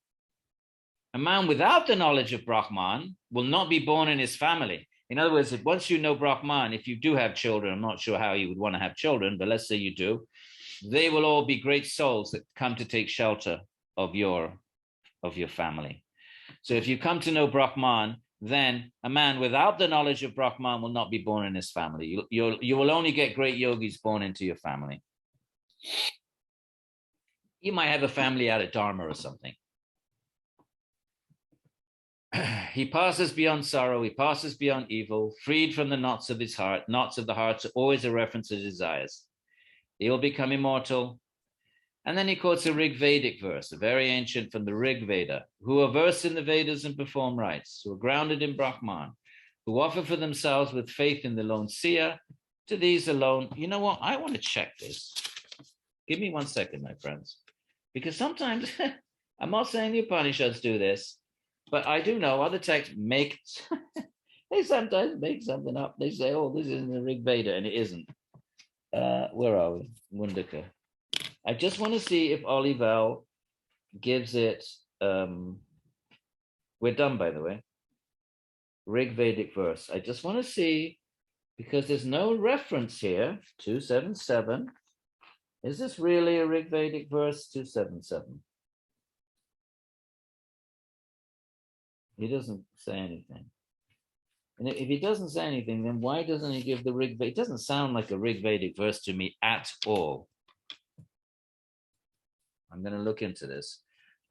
A man without the knowledge of Brahman will not be born in his family. In other words, once you know Brahman, if you do have children, I'm not sure how you would want to have children, but let's say you do, they will all be great souls that come to take shelter of your family. So if you come to know Brahman, then a man without the knowledge of Brahman will not be born in his family. You will only get great yogis born into your family. You might have a family out of Dharma or something. He passes beyond sorrow, he passes beyond evil, freed from the knots of his heart. Knots of the heart are always a reference to desires. He will become immortal. And then he quotes a Rig Vedic verse, a very ancient from the Rig Veda, who are versed in the Vedas and perform rites, who are grounded in Brahman, who offer for themselves with faith in the lone seer. To these alone, you know what? I want to check this. Give me 1 second, my friends. Because sometimes, I'm not saying the Upanishads do this, but I do know other texts they sometimes make something up. They say, oh, this is in the Rig Veda, and it isn't. Where are we? Mundaka. I just want to see if Olivel gives it, we're done, by the way. Rig Vedic verse. I just want to see, because there's no reference here, 277. Is this really a Rig Vedic verse, 277? He doesn't say anything. And if he doesn't say anything, then why doesn't he give the Rig Vedic? It doesn't sound like a Rig Vedic verse to me at all. I'm going to look into this.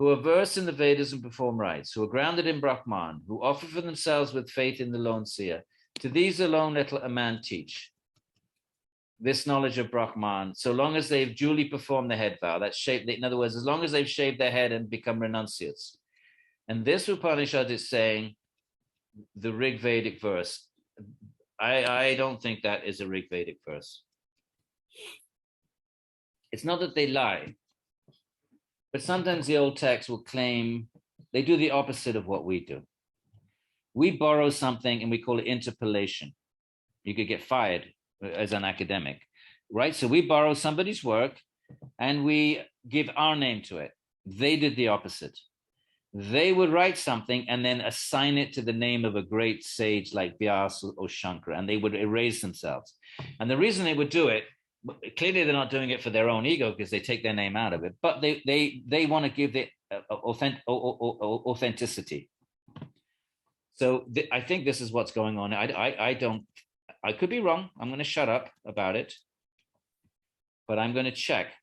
who are versed in the Vedas and perform rites, who are grounded in Brahman, who offer for themselves with faith in the lone seer. To these alone let a man teach this knowledge of Brahman, so long as they've duly performed the head vow. That's shaved, in other words, as long as they've shaved their head and become renunciates. And this Upanishad is saying the Rig Vedic verse. I don't think that is a Rig Vedic verse. It's not that they lie, but sometimes the old text will claim they do the opposite of what we do. We borrow something and we call it interpolation. You could get fired as an academic, right? So we borrow somebody's work and we give our name to it. They did the opposite. They would write something and then assign it to the name of a great sage like Vyasa or Shankara, and they would erase themselves. And the reason they would do it, clearly they're not doing it for their own ego because they take their name out of it, but they want to give it authenticity. So I think this is what's going on. I could be wrong. I'm going to shut up about it, but I'm going to check.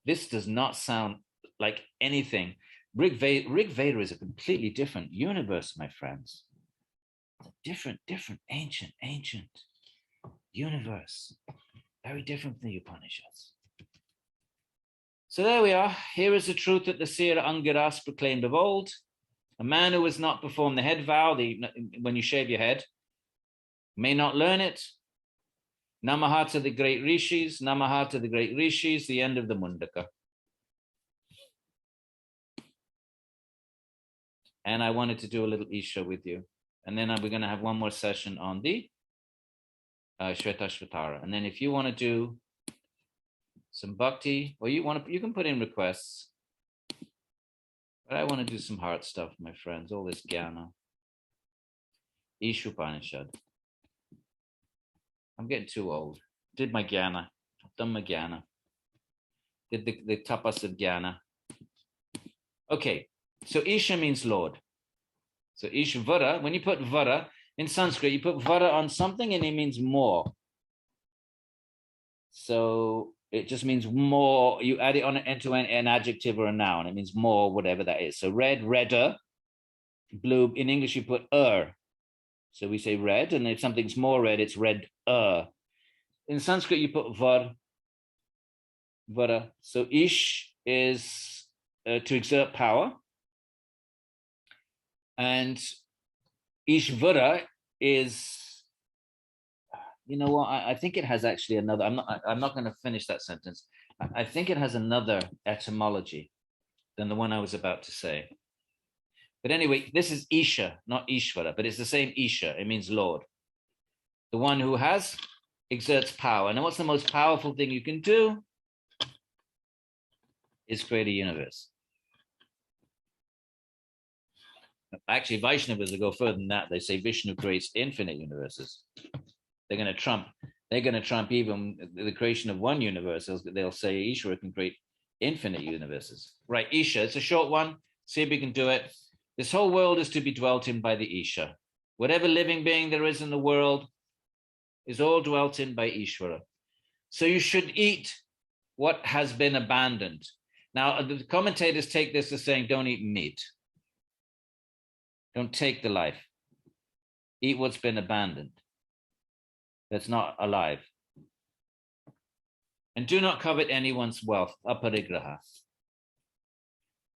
This does not sound like anything. Rig Veda is a completely different universe, my friends. Different, ancient universe. Very different from the Upanishads. So there we are. Here is the truth that the seer Angiras proclaimed of old. A man who has not performed the head vow, when you shave your head, may not learn it. Namaha to the great rishis, Namaha to the great rishis, the end of the Mundaka. And I wanted to do a little Isha with you. And then we're going to have one more session on the Shvetashvatara. And then if you want to do some bhakti, or you can put in requests. But I want to do some heart stuff, my friends, all this jnana. Isha Upanishad. I'm getting too old. Did my jnana. Done my jnana. Did the tapas of jnana. Okay, so Isha means Lord. So Ishvara, when you put vara, in Sanskrit, you put vara on something and it means more. So it just means more. You add it on into an adjective or a noun. It means more, whatever that is. So red, redder. Blue, in English, you put So we say red, and if something's more red, it's red. In Sanskrit, you put vara. So ish is to exert power. And Ishvara is, you know what? I think it has actually another. I'm not going to finish that sentence. I think it has another etymology than the one I was about to say. But anyway, this is Isha, not Ishvara, but it's the same Isha. It means Lord. The one who exerts power. And what's the most powerful thing you can do? Is create a universe. Actually, Vaishnavas will go further than that. They say Vishnu creates infinite universes. They're going to trump even the creation of one universe. They'll say Ishvara can create infinite universes. Right, Isha, it's a short one. See if we can do it. This whole world is to be dwelt in by the Isha. Whatever living being there is in the world is all dwelt in by Ishvara. So you should eat what has been abandoned. Now, the commentators take this as saying, don't eat meat. Don't take the life. Eat what's been abandoned. That's not alive. And do not covet anyone's wealth, aparigraha.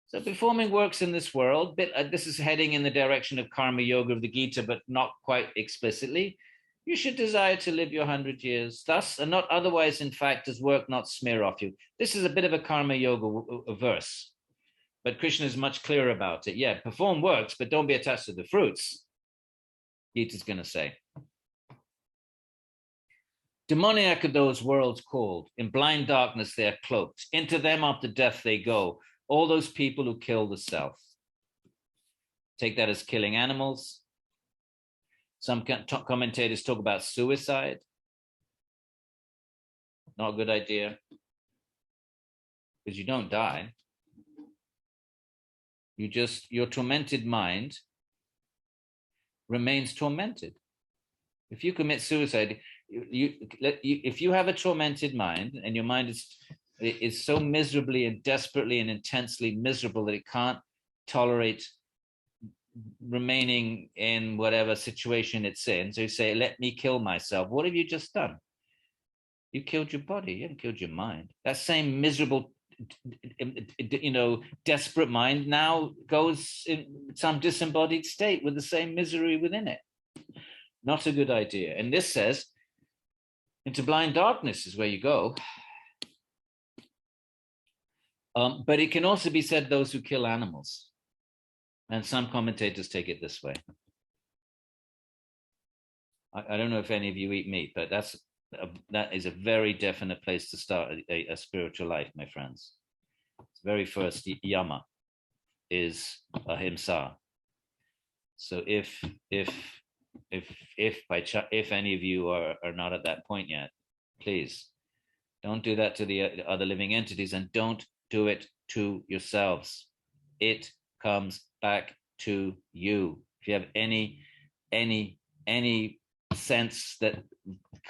So performing works in this world, this is heading in the direction of karma yoga of the Gita, but not quite explicitly. You should desire to live your 100 years, thus, and not otherwise, in fact, does work not smear off you. This is a bit of a karma yoga verse, but Krishna is much clearer about it. Yeah, perform works, but don't be attached to the fruits, Gita's going to say. Demoniac are those worlds called. In blind darkness they are cloaked. Into them after death they go. All those people who kill the self. Take that as killing animals. Some commentators talk about suicide. Not a good idea. Because you don't die. Your tormented mind remains tormented. If you commit suicide, if you have a tormented mind and your mind is It is so miserably and desperately and intensely miserable that it can't tolerate remaining in whatever situation it's in. So you say, let me kill myself. What have you just done? You killed your body. You haven't killed your mind. That same miserable, desperate mind now goes in some disembodied state with the same misery within it. Not a good idea. And this says, into blind darkness is where you go. But it can also be said those who kill animals. And some commentators take it this way. I don't know if any of you eat meat, but that is a very definite place to start a spiritual life, my friends. The very first yama is ahimsa. So if any of you are not at that point yet, please don't do that to the other living entities, and don't do it to yourselves. It comes back to you. If you have any sense that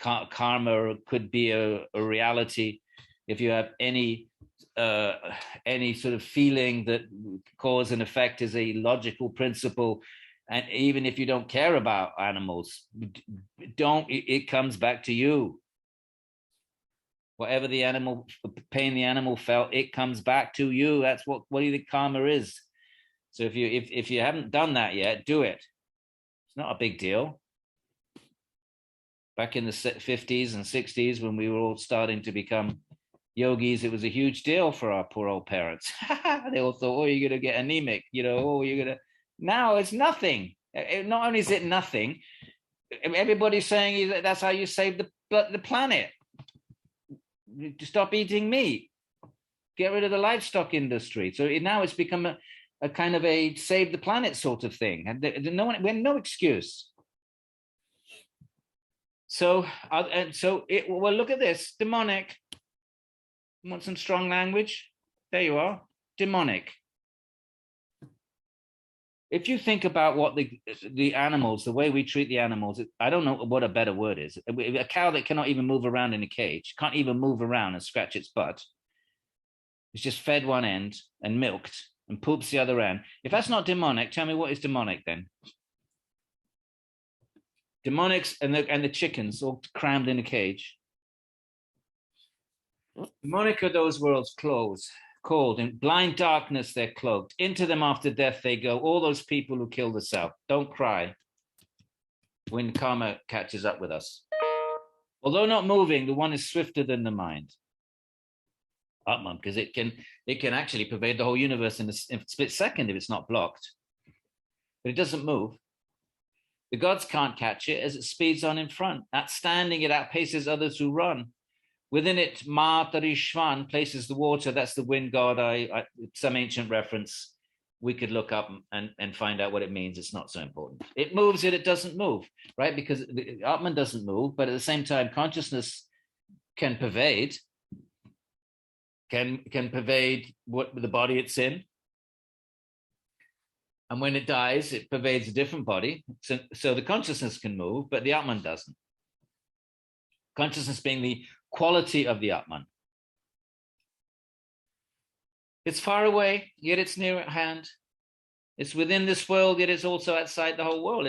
karma could be a reality, if you have any sort of feeling that cause and effect is a logical principle, and even if you don't care about animals, it comes back to you. Whatever the pain the animal felt, it comes back to you. That's what do you think karma is? So if you haven't done that yet, do it. It's not a big deal. Back in the 50s and 60s, when we were all starting to become yogis, it was a huge deal for our poor old parents. They all thought, oh, you're going to get anemic, oh, you're going to. Now it's nothing. Not only is it nothing, everybody's saying that's how you save the planet. Stop eating meat. Get rid of the livestock industry. So now it's become a kind of a save the planet sort of thing. And we had no excuse. So well, look at this. Demonic. You want some strong language? There you are. Demonic. If you think about what the animals, the way we treat the animals, I don't know what a better word is. A cow that cannot even move around in a cage, can't even move around and scratch its butt. It's just fed one end and milked and poops the other end. If that's not demonic, tell me what is demonic then? Demonics and the chickens all crammed in a cage. Demonic are those worlds called in blind darkness, they're cloaked. Into them after death they go. All those people who kill the self. Don't cry when karma catches up with us. Although not moving, the one is swifter than the mind. Atman, because it can actually pervade the whole universe in a split second if it's not blocked. But it doesn't move. The gods can't catch it as it speeds on in front. Outstanding, it outpaces others who run. Within it, Ma Tarishvan places the water. That's the wind god. Some ancient reference we could look up and find out what it means. It's not so important. It moves it doesn't move, right? Because the Atman doesn't move, but at the same time, consciousness can pervade what the body it's in. And when it dies, it pervades a different body. So the consciousness can move, but the Atman doesn't. Consciousness being the quality of the Atman. It's far away, yet it's near at hand. It's within this world, yet it's also outside the whole world.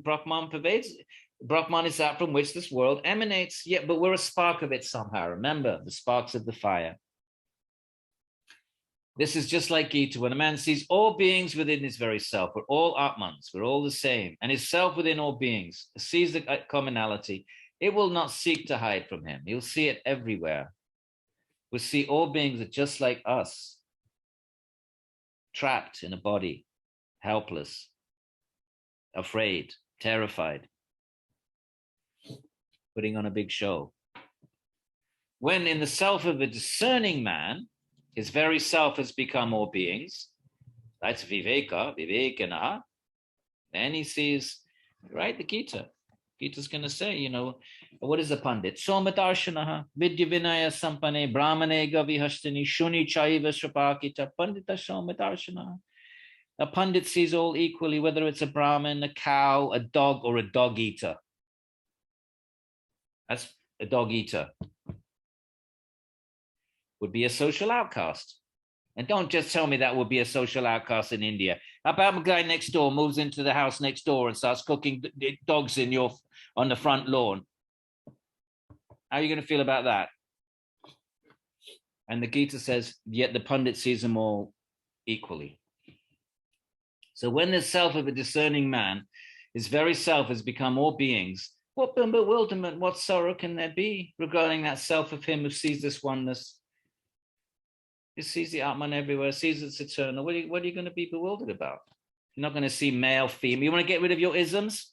Brahman pervades. Brahman is that from which this world emanates. Yet, but we're a spark of it somehow. Remember, the sparks of the fire. This is just like Gita. When a man sees all beings within his very self, we're all Atmans, we're all the same, and his self within all beings sees the commonality, it will not seek to hide from him. He'll see it everywhere. We'll see all beings are just like us, trapped in a body, helpless, afraid, terrified, putting on a big show. When in the self of a discerning man, his very self has become all beings, that's vivekana, then he sees, right, the Gita. Gita's going to say, what is the Pandit? Somadarshanaha, Vidya Vinaya Sampane, Brahmane Gavihastani, Shuni Chaiva Shrapakita, Pandita Somadarshanaha. A Pandit sees all equally, whether it's a Brahmin, a cow, a dog, or a dog eater. That's a dog eater. would be a social outcast. And don't just tell me that would be a social outcast in India. How about a guy next door moves into the house next door and starts cooking dogs on the front lawn? How are you going to feel about that? And the Gita says, yet the Pandit sees them all equally. So when the self of a discerning man, his very self has become all beings, what bewilderment, what sorrow can there be regarding that self of him who sees this oneness? He sees the Atman everywhere, sees it's eternal. What are you going to be bewildered about? You're not going to see male, female. You want to get rid of your isms,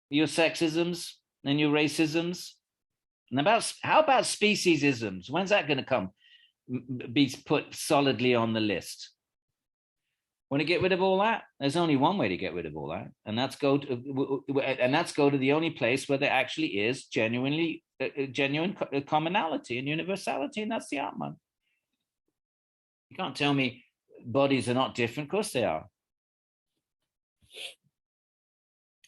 your sexisms, and your racisms? And how about speciesisms? When's that going to come? Be put solidly on the list. Want to get rid of all that? There's only one way to get rid of all that, and that's go to the only place where there actually is genuine commonality and universality, and that's the Atman. You can't tell me bodies are not different. Of course they are.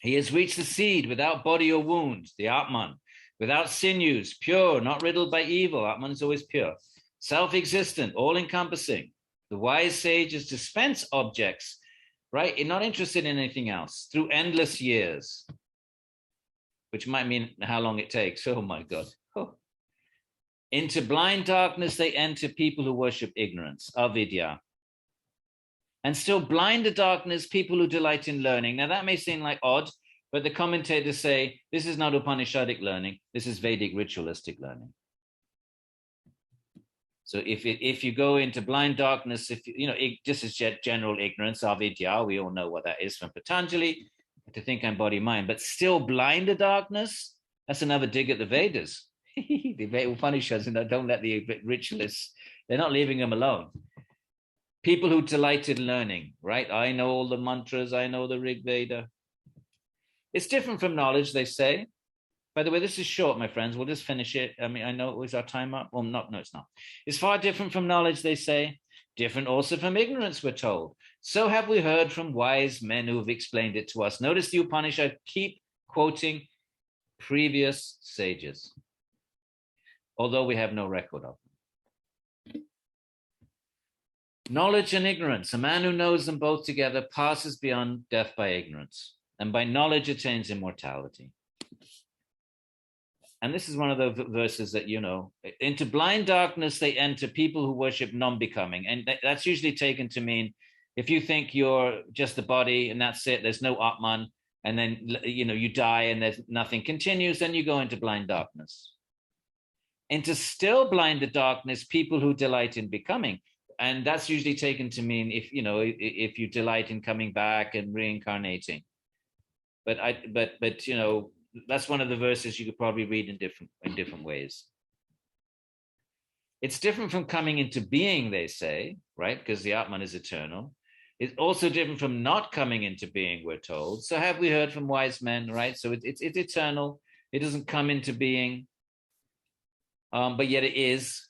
He has reached the seed without body or wound, the Atman, without sinews, pure, not riddled by evil. Atman is always pure, self-existent, all-encompassing. The wise sages dispense objects, right? You're not interested in anything else through endless years, which might mean how long it takes. Oh my God. Oh. Into blind darkness, they enter people who worship ignorance, avidya. And still blind to darkness, people who delight in learning. Now that may seem like odd, but the commentators say, this is not Upanishadic learning. This is Vedic ritualistic learning. So if you go into blind darkness, just as general ignorance, avidya, we all know what that is from Patanjali, to think I'm body, mind, but still blind to darkness, that's another dig at the Vedas. The Upanishads, don't let the ritualists, they're not leaving them alone. People who delight in learning, right? I know all the mantras, I know the Rig Veda. It's different from knowledge, they say. By the way, this is short, my friends. We'll just finish it. I mean, I know it was our time up. Well, no, it's not. It's far different from knowledge, they say. Different also from ignorance, we're told. So have we heard from wise men who have explained it to us. Notice the Upanishad keep quoting previous sages, although we have no record of them. Knowledge and ignorance. A man who knows them both together passes beyond death by ignorance, and by knowledge attains immortality. And this is one of the verses that, into blind darkness, they enter people who worship non-becoming. And that's usually taken to mean, if you think you're just the body and that's it, there's no Atman, and then, you die and there's nothing continues, then you go into blind darkness. Into still blind to darkness, people who delight in becoming. And that's usually taken to mean if you delight in coming back and reincarnating. But that's one of the verses you could probably read in different ways. It's different from coming into being, they say, right? Because the Atman is eternal. It's also different from not coming into being, we're told. So have we heard from wise men, right? So it's eternal. It doesn't come into being, but yet it is.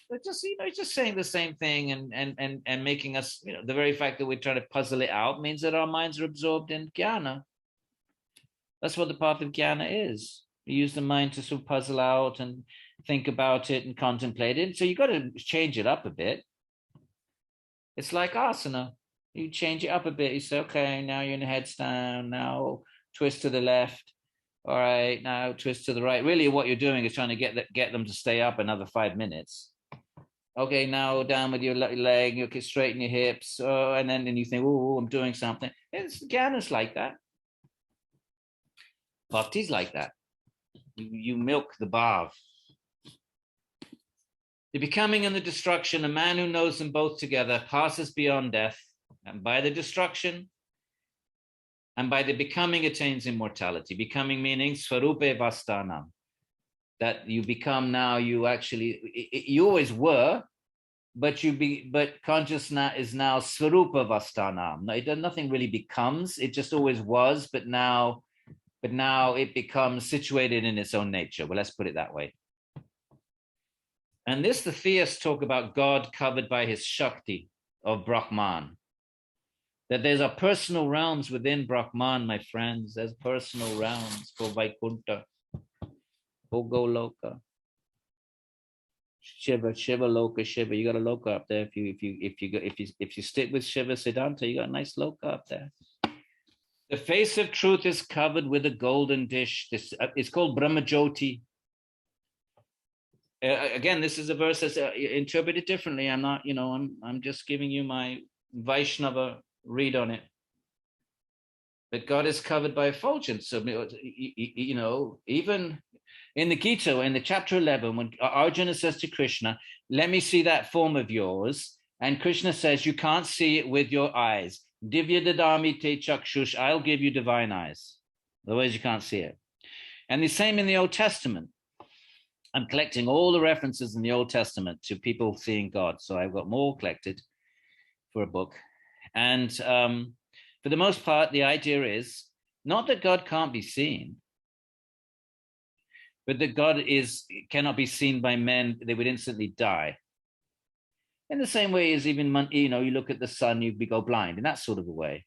But just, it's just saying the same thing and making us, the very fact that we're trying to puzzle it out means that our minds are absorbed in jnana. That's what the path of jnana is. You use the mind to sort of puzzle out and think about it and contemplate it. So you've got to change it up a bit. It's like asana. You change it up a bit. You say, okay, now you're in a headstand. Now twist to the left. All right, now twist to the right. Really what you're doing is trying to get them to stay up another 5 minutes. Okay, now down with your leg. You can straighten your hips. And then you think, oh, I'm doing something. Jnana's like that. Bhakti's like that. You milk the bhav. The becoming and the destruction, a man who knows them both together passes beyond death, and by the destruction and by the becoming attains immortality. Becoming meaning svarupe vastanam, that you become now, you always were, but consciousness is now svarupa vastanam. Nothing really becomes, it just always was, but now it becomes situated in its own nature. Well, let's put it that way. And this, the theists talk about God covered by his Shakti of Brahman. That there's a personal realms within Brahman, my friends. There's personal realms for Vaikuntha, for Goloka. Shiva, Shiva, Loka, Shiva. You got a Loka up there. If you stick with Shiva Siddhanta, you got a nice Loka up there. The face of truth is covered with a golden dish. This it's called Brahmajyoti. Again, this is a verse that's interpreted differently. I'm not, I'm just giving you my Vaishnava read on it. But God is covered by effulgence. So, even in the Gita, in the chapter 11, when Arjuna says to Krishna, let me see that form of yours. And Krishna says, you can't see it with your eyes. Divya dadami te chakshush, I'll give you divine eyes. Otherwise, you can't see it. And the same in the Old Testament. I'm collecting all the references in the Old Testament to people seeing God. So I've got more collected for a book. And for the most part, the idea is not that God can't be seen, but that God cannot be seen by men. They would instantly die. In the same way as even, you look at the sun, you go blind in that sort of a way.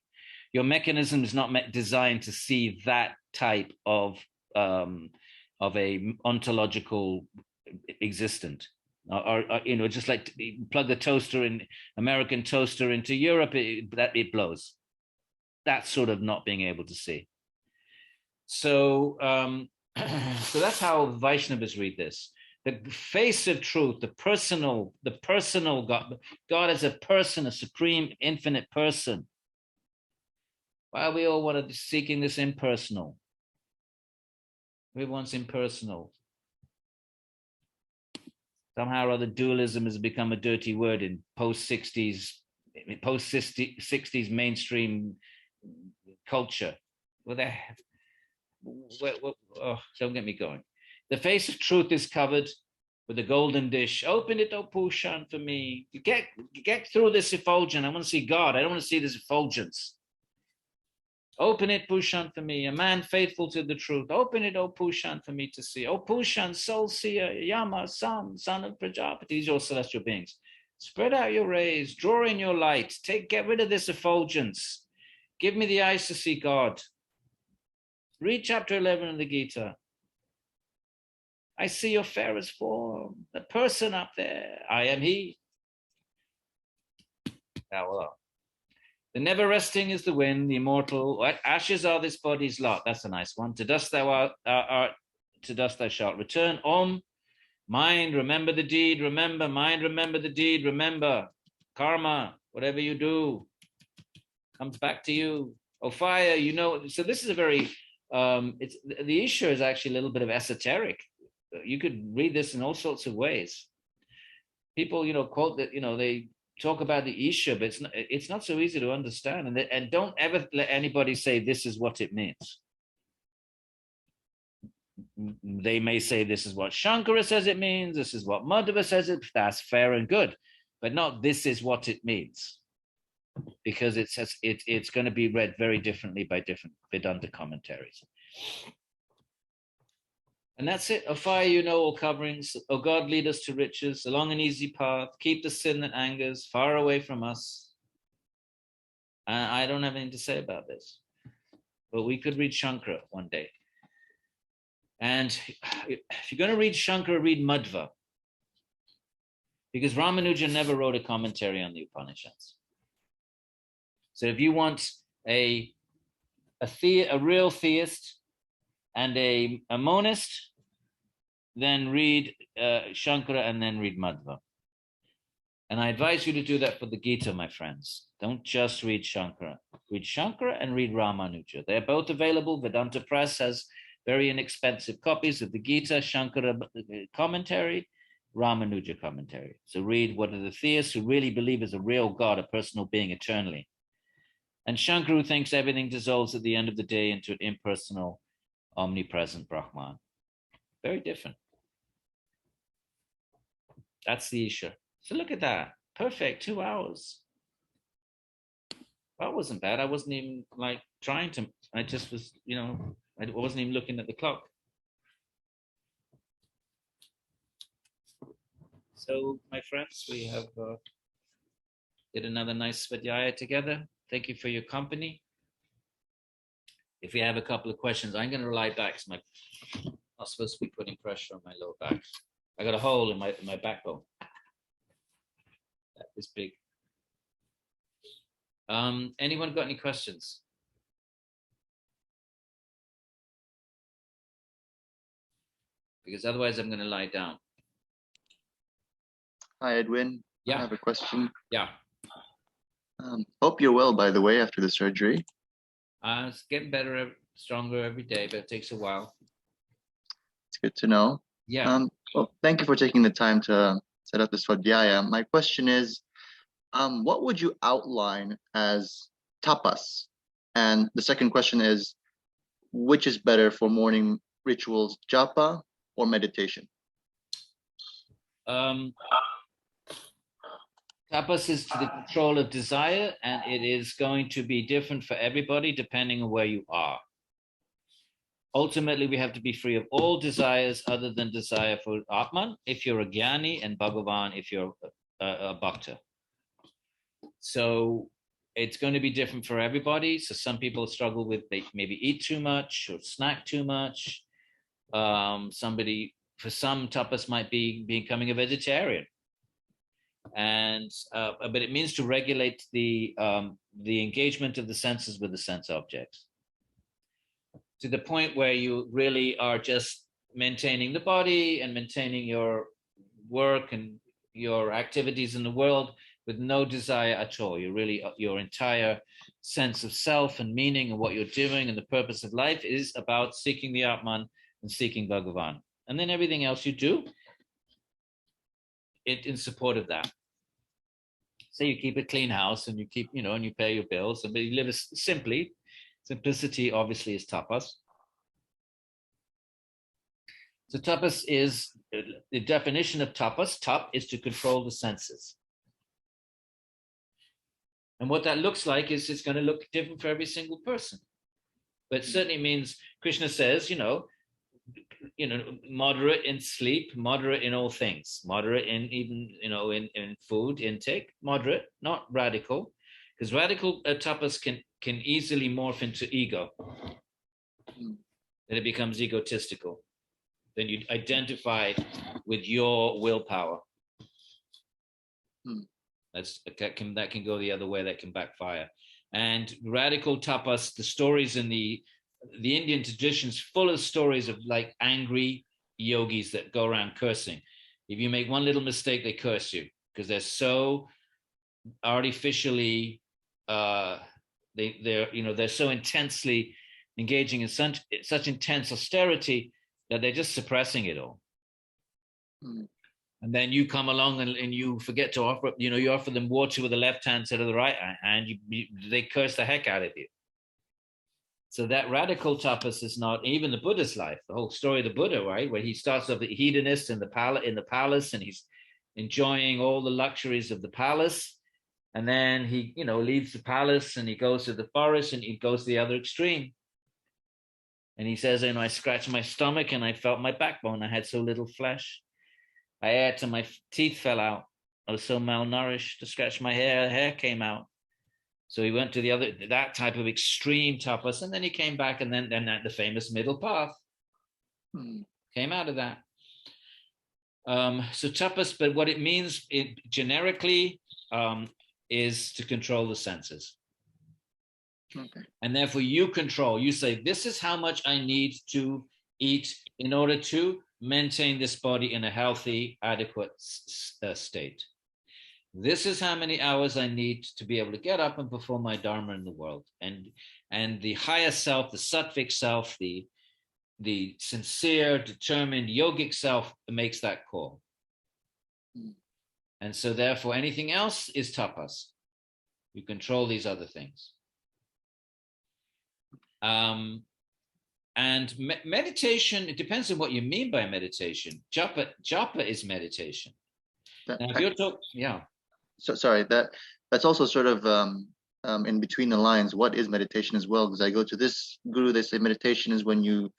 Your mechanism is not designed to see that type of a ontological existent, or just like plug the toaster in American toaster into Europe, it blows. That's sort of not being able to see. So, so that's how Vaishnavas read this. The face of truth, the personal God as a person, a supreme, infinite person. Why we all want to be seeking this impersonal? Everyone's impersonal. Somehow or other, dualism has become a dirty word in post-60s mainstream culture. Don't get me going. The face of truth is covered with a golden dish. Open it, O Pushan, for me. Get through this effulgence. I want to see God. I don't want to see this effulgence. Open it, Pushan, for me, a man faithful to the truth. Open it, O Pushan, for me to see. O Pushan, soul seer, Yama, son of Prajapati. These are all celestial beings. Spread out your rays, draw in your light. Get rid of this effulgence. Give me the eyes to see God. Read chapter 11 of the Gita. I see your fairest form, the person up there. I am he. The never resting is the wind, the immortal. What? Ashes are this body's lot. That's a nice one. To dust thou art, to dust thou shalt return. Om, mind, remember the deed. Remember, mind, remember the deed. Remember, karma, whatever you do, comes back to you. Oh, fire, So this is a very, the Isha is actually a little bit of esoteric. You could read this in all sorts of ways. People, quote that, they talk about the Isha, but it's not so easy to understand. And don't ever let anybody say this is what it means. They may say this is what Shankara says it means, this is what Madhava says it, that's fair and good, but not this is what it means, because it's going to be read very differently by different Vedanta commentaries. And that's it. O fire, all coverings. O God, lead us to riches, along an easy path. Keep the sin that angers far away from us. I don't have anything to say about this, but we could read Shankara one day. And if you're going to read Shankara, read Madhva, because Ramanuja never wrote a commentary on the Upanishads. So if you want a real theist and a monist, then read Shankara and then read Madhva. And I advise you to do that for the Gita, my friends. Don't just read Shankara. Read Shankara and read Ramanuja. They're both available. Vedanta Press has very inexpensive copies of the Gita, Shankara commentary, Ramanuja commentary. So read what are the theists who really believe is a real God, a personal being eternally. And Shankara, who thinks everything dissolves at the end of the day into an impersonal, omnipresent Brahman. Very different. That's the Isha. So look at that. Perfect, 2 hours. That wasn't bad. I wasn't even trying to, I just was, I wasn't even looking at the clock. So my friends, we have did another nice Svadhyaya together. Thank you for your company. If you have a couple of questions, I'm going to lie back because I'm not supposed to be putting pressure on my lower back. I got a hole in my backbone. That is big. Anyone got any questions? Because otherwise I'm going to lie down. Hi, Edwin. Yeah. I have a question. Yeah. Hope you're well, by the way, after the surgery. It's getting better, stronger every day, but it takes a while. It's good to know. Yeah. Well, thank you for taking the time to set up this Swadhyaya. My question is, what would you outline as tapas? And the second question is, which is better for morning rituals, japa or meditation? Tapas is to the control of desire, and it is going to be different for everybody depending on where you are. Ultimately, we have to be free of all desires other than desire for Atman, if you're a Jnani, and Bhagavan, if you're a Bhakta. So it's going to be different for everybody. So some people struggle with, they maybe eat too much or snack too much. For some, tapas might be becoming a vegetarian. And but it means to regulate the engagement of the senses with the sense objects to the point where you really are just maintaining the body and maintaining your work and your activities in the world with no desire at all. You really, your entire sense of self and meaning and what you're doing and the purpose of life is about seeking the Atman and seeking Bhagavan. And then everything else you do, it in support of that. So you keep a clean house and you keep, and you pay your bills, but you live simply. Simplicity obviously is tapas. So tapas is the definition of tapas. Tap is to control the senses. And what that looks like is it's going to look different for every single person. But it certainly means Krishna says, moderate in sleep, moderate in all things, moderate in even, in food intake, moderate, not radical, because radical tapas can easily morph into ego. Then it becomes egotistical. Then you identify with your willpower. That can go the other way. That can backfire. And radical tapas, the stories in the Indian traditions, full of stories of like angry yogis that go around cursing. If you make one little mistake, they curse you because they're so artificially, they're so intensely engaging in such intense austerity that they're just suppressing it all. And then you come along and you forget to offer, you offer them water with the left hand instead of the right hand, they curse the heck out of you. So that radical tapas is not even the Buddha's life. The whole story of the Buddha, right, where he starts off the hedonist in the palace, and he's enjoying all the luxuries of the palace, and then he, leaves the palace and he goes to the forest and he goes to the other extreme. And he says, I scratched my stomach and I felt my backbone. I had so little flesh. I ate and my teeth fell out. I was so malnourished. To scratch my hair came out. So he went to that type of extreme tapas, and then he came back, and then the famous middle path came out of that. So tapas, but what it means generically is to control the senses. Okay. And therefore you say, this is how much I need to eat in order to maintain this body in a healthy, adequate state. This is how many hours I need to be able to get up and perform my dharma in the world. And the higher self, the sattvic self, the sincere, determined yogic self makes that call. And so therefore anything else is tapas. You control these other things. And meditation, it depends on what you mean by meditation. Japa is meditation. Now, if you're talking, yeah. So sorry, that's also sort of in between the lines. What is meditation as well? Because I go to this guru, they say meditation is when you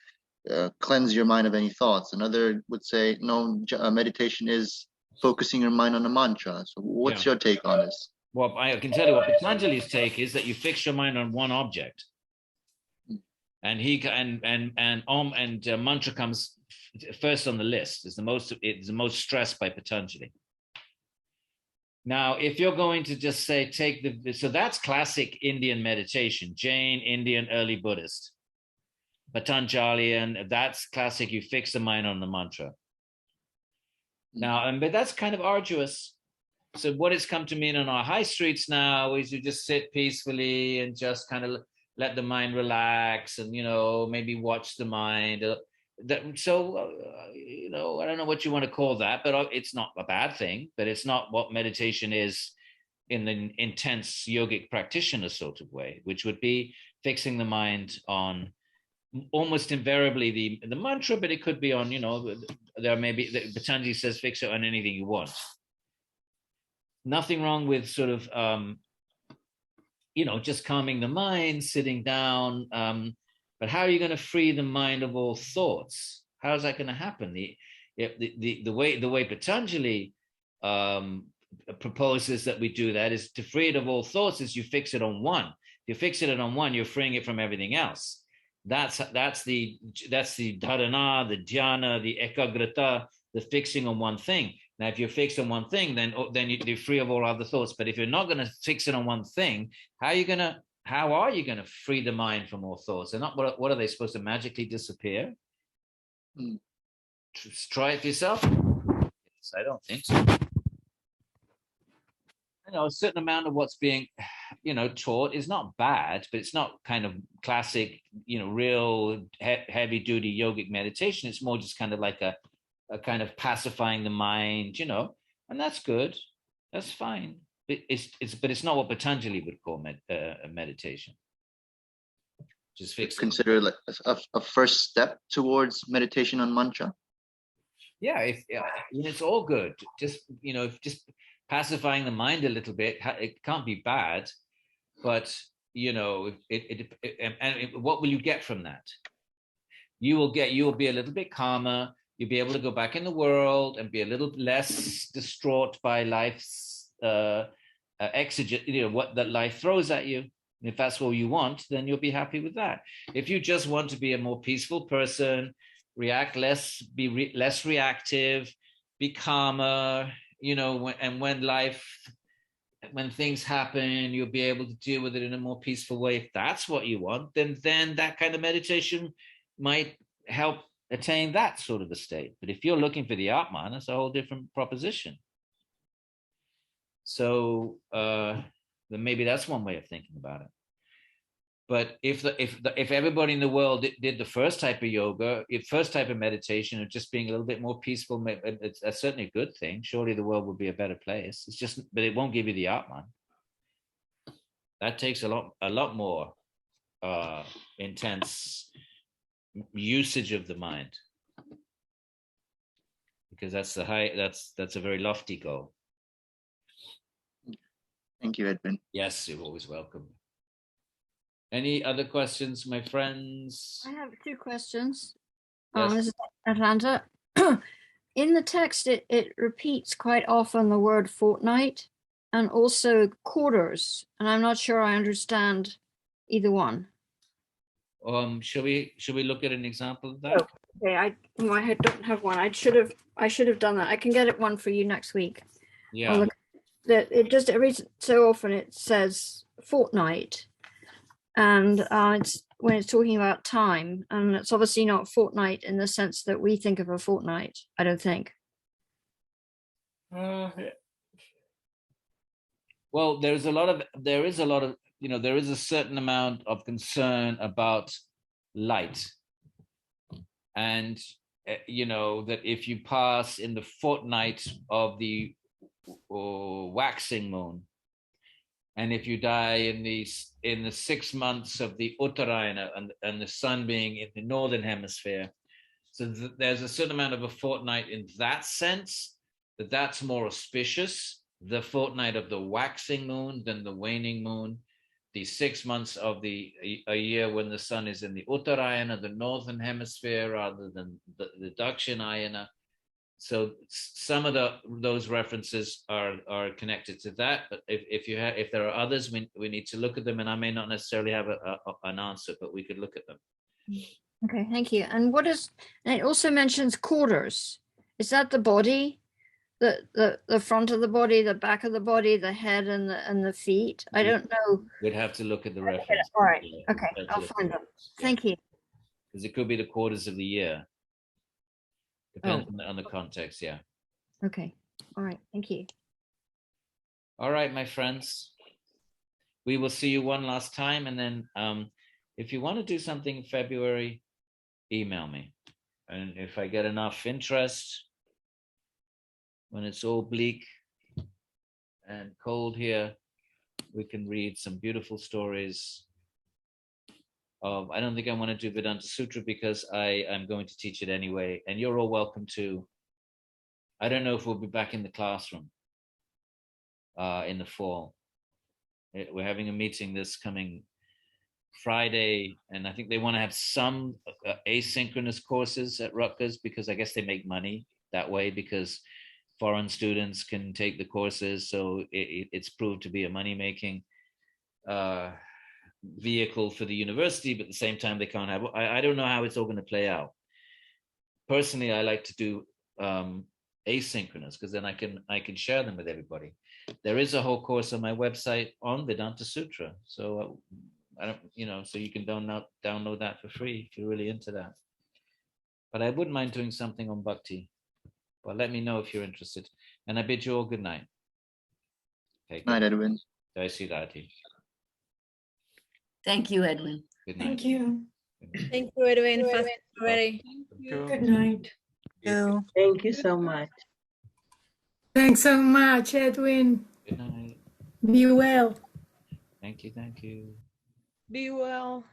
cleanse your mind of any thoughts. Another would say, no, meditation is focusing your mind on a mantra. So what's your take on this? Well, I can tell you what Patanjali's take is that you fix your mind on one object. and Om and mantra comes first on the list. It's the most stressed by Patanjali. Now, if you're going to just say so that's classic Indian meditation, Jain, Indian, early Buddhist, Patanjali, and that's classic. You fix the mind on the mantra. Now, but that's kind of arduous. So what it's come to mean on our high streets now is you just sit peacefully and just kind of let the mind relax, and maybe watch the mind. I don't know what you want to call that, but it's not a bad thing. But it's not what meditation is in the intense yogic practitioner sort of way, which would be fixing the mind on almost invariably the mantra, but it could be on, there may be, Patanjali says fix it on anything you want. Nothing wrong with sort of, just calming the mind, sitting down. But how are you going to free the mind of all thoughts? How is that going to happen? The way Patanjali proposes that we do that is to free it of all thoughts is you fix it on one. If you fix it on one, you're freeing it from everything else. That's the dharana, the dhyana, the ekagrata, the fixing on one thing. Now, if you're fixed on one thing, then you're free of all other thoughts. But if you're not going to fix it on one thing, how are you going to free the mind from all thoughts? And not what are they supposed to magically disappear? Try it for yourself. Yes, I don't think so. A certain amount of what's being, taught is not bad, but it's not kind of classic, real heavy duty yogic meditation. It's more just kind of like a kind of pacifying the mind, and that's good. That's fine. But it's not what Patanjali would call a meditation. Just fix. Consider like a first step towards meditation on mantra. Yeah, it's all good. Just just pacifying the mind a little bit. It can't be bad, but what will you get from that? You will be a little bit calmer. You'll be able to go back in the world and be a little less distraught by life's exigent, what that life throws at you. And if that's all you want, then you'll be happy with that. If you just want to be a more peaceful person, react less, be less reactive, be calmer, and when things happen, you'll be able to deal with it in a more peaceful way. If that's what you want, then that kind of meditation might help attain that sort of a state. But if you're looking for the Atman, that's a whole different proposition. So then maybe that's one way of thinking about it. But if everybody in the world did the first type of yoga, first type of meditation, of just being a little bit more peaceful, that's certainly a good thing. Surely the world would be a better place. It's just, but it won't give you the Atman. That takes a lot more intense usage of the mind, because that's a very lofty goal. Thank you, Edwin. Yes, you're always welcome. Any other questions, my friends? I have 2 questions. Yes. This is Atlanta. In the text, it repeats quite often the word fortnight and also quarters, and I'm not sure I understand either one. Should we look at an example of that? Okay, I don't have one. I should have done that. I can get one for you next week. Yeah. It just every so often it says fortnight, and it's when it's talking about time, and it's obviously not fortnight in the sense that we think of a fortnight. I don't think. Well, there is a lot of there is a certain amount of concern about light, and that if you pass in the fortnight of the waxing moon, and if you die in the 6 months of the Uttarayana, and the sun being in the northern hemisphere, so there's a certain amount of a fortnight in that sense, that's more auspicious, the fortnight of the waxing moon than the waning moon, the 6 months of a year when the sun is in the Uttarayana, the northern hemisphere, rather than the Dakshinayana. So some of those references are connected to that, but if there are others, we need to look at them, and I may not necessarily have an answer, but we could look at them. Okay, thank you. And what is, and it also mentions quarters. Is that the body? The front of the body, the back of the body, the head and the feet? I don't know. We'd have to look at the reference. All right. Yeah, Okay, we'd have to I'll look at find the them. reference, yeah. Thank you. Because it could be the quarters of the year. Depends on the context, yeah. Okay. All right. Thank you. All right, my friends. We will see you one last time. And then if you want to do something in February, email me. And if I get enough interest, when it's all bleak and cold here, we can read some beautiful stories of, I don't think I want to do Vedanta Sutra because I'm going to teach it anyway. And you're all welcome to. I don't know if we'll be back in the classroom in the fall. We're having a meeting this coming Friday, and I think they want to have some asynchronous courses at Rutgers because I guess they make money that way because foreign students can take the courses. So it's proved to be a money-making vehicle for the university, but at the same time, they can't have, I don't know how it's all going to play out. Personally, I like to do asynchronous because then I can share them with everybody. There is a whole course on my website on Vedanta Sutra. So I don't, so you can download that for free if you're really into that. But I wouldn't mind doing something on Bhakti. Well, let me know if you're interested. And I bid you all good night. Good night, Edwin. Jai Sri Radhe. Thank you, Edwin. Good night. Thank you. Thank you, Edwin. Fast already. Good night. Thank you so much. Thanks so much, Edwin. Good night. Be well. Thank you. Be well.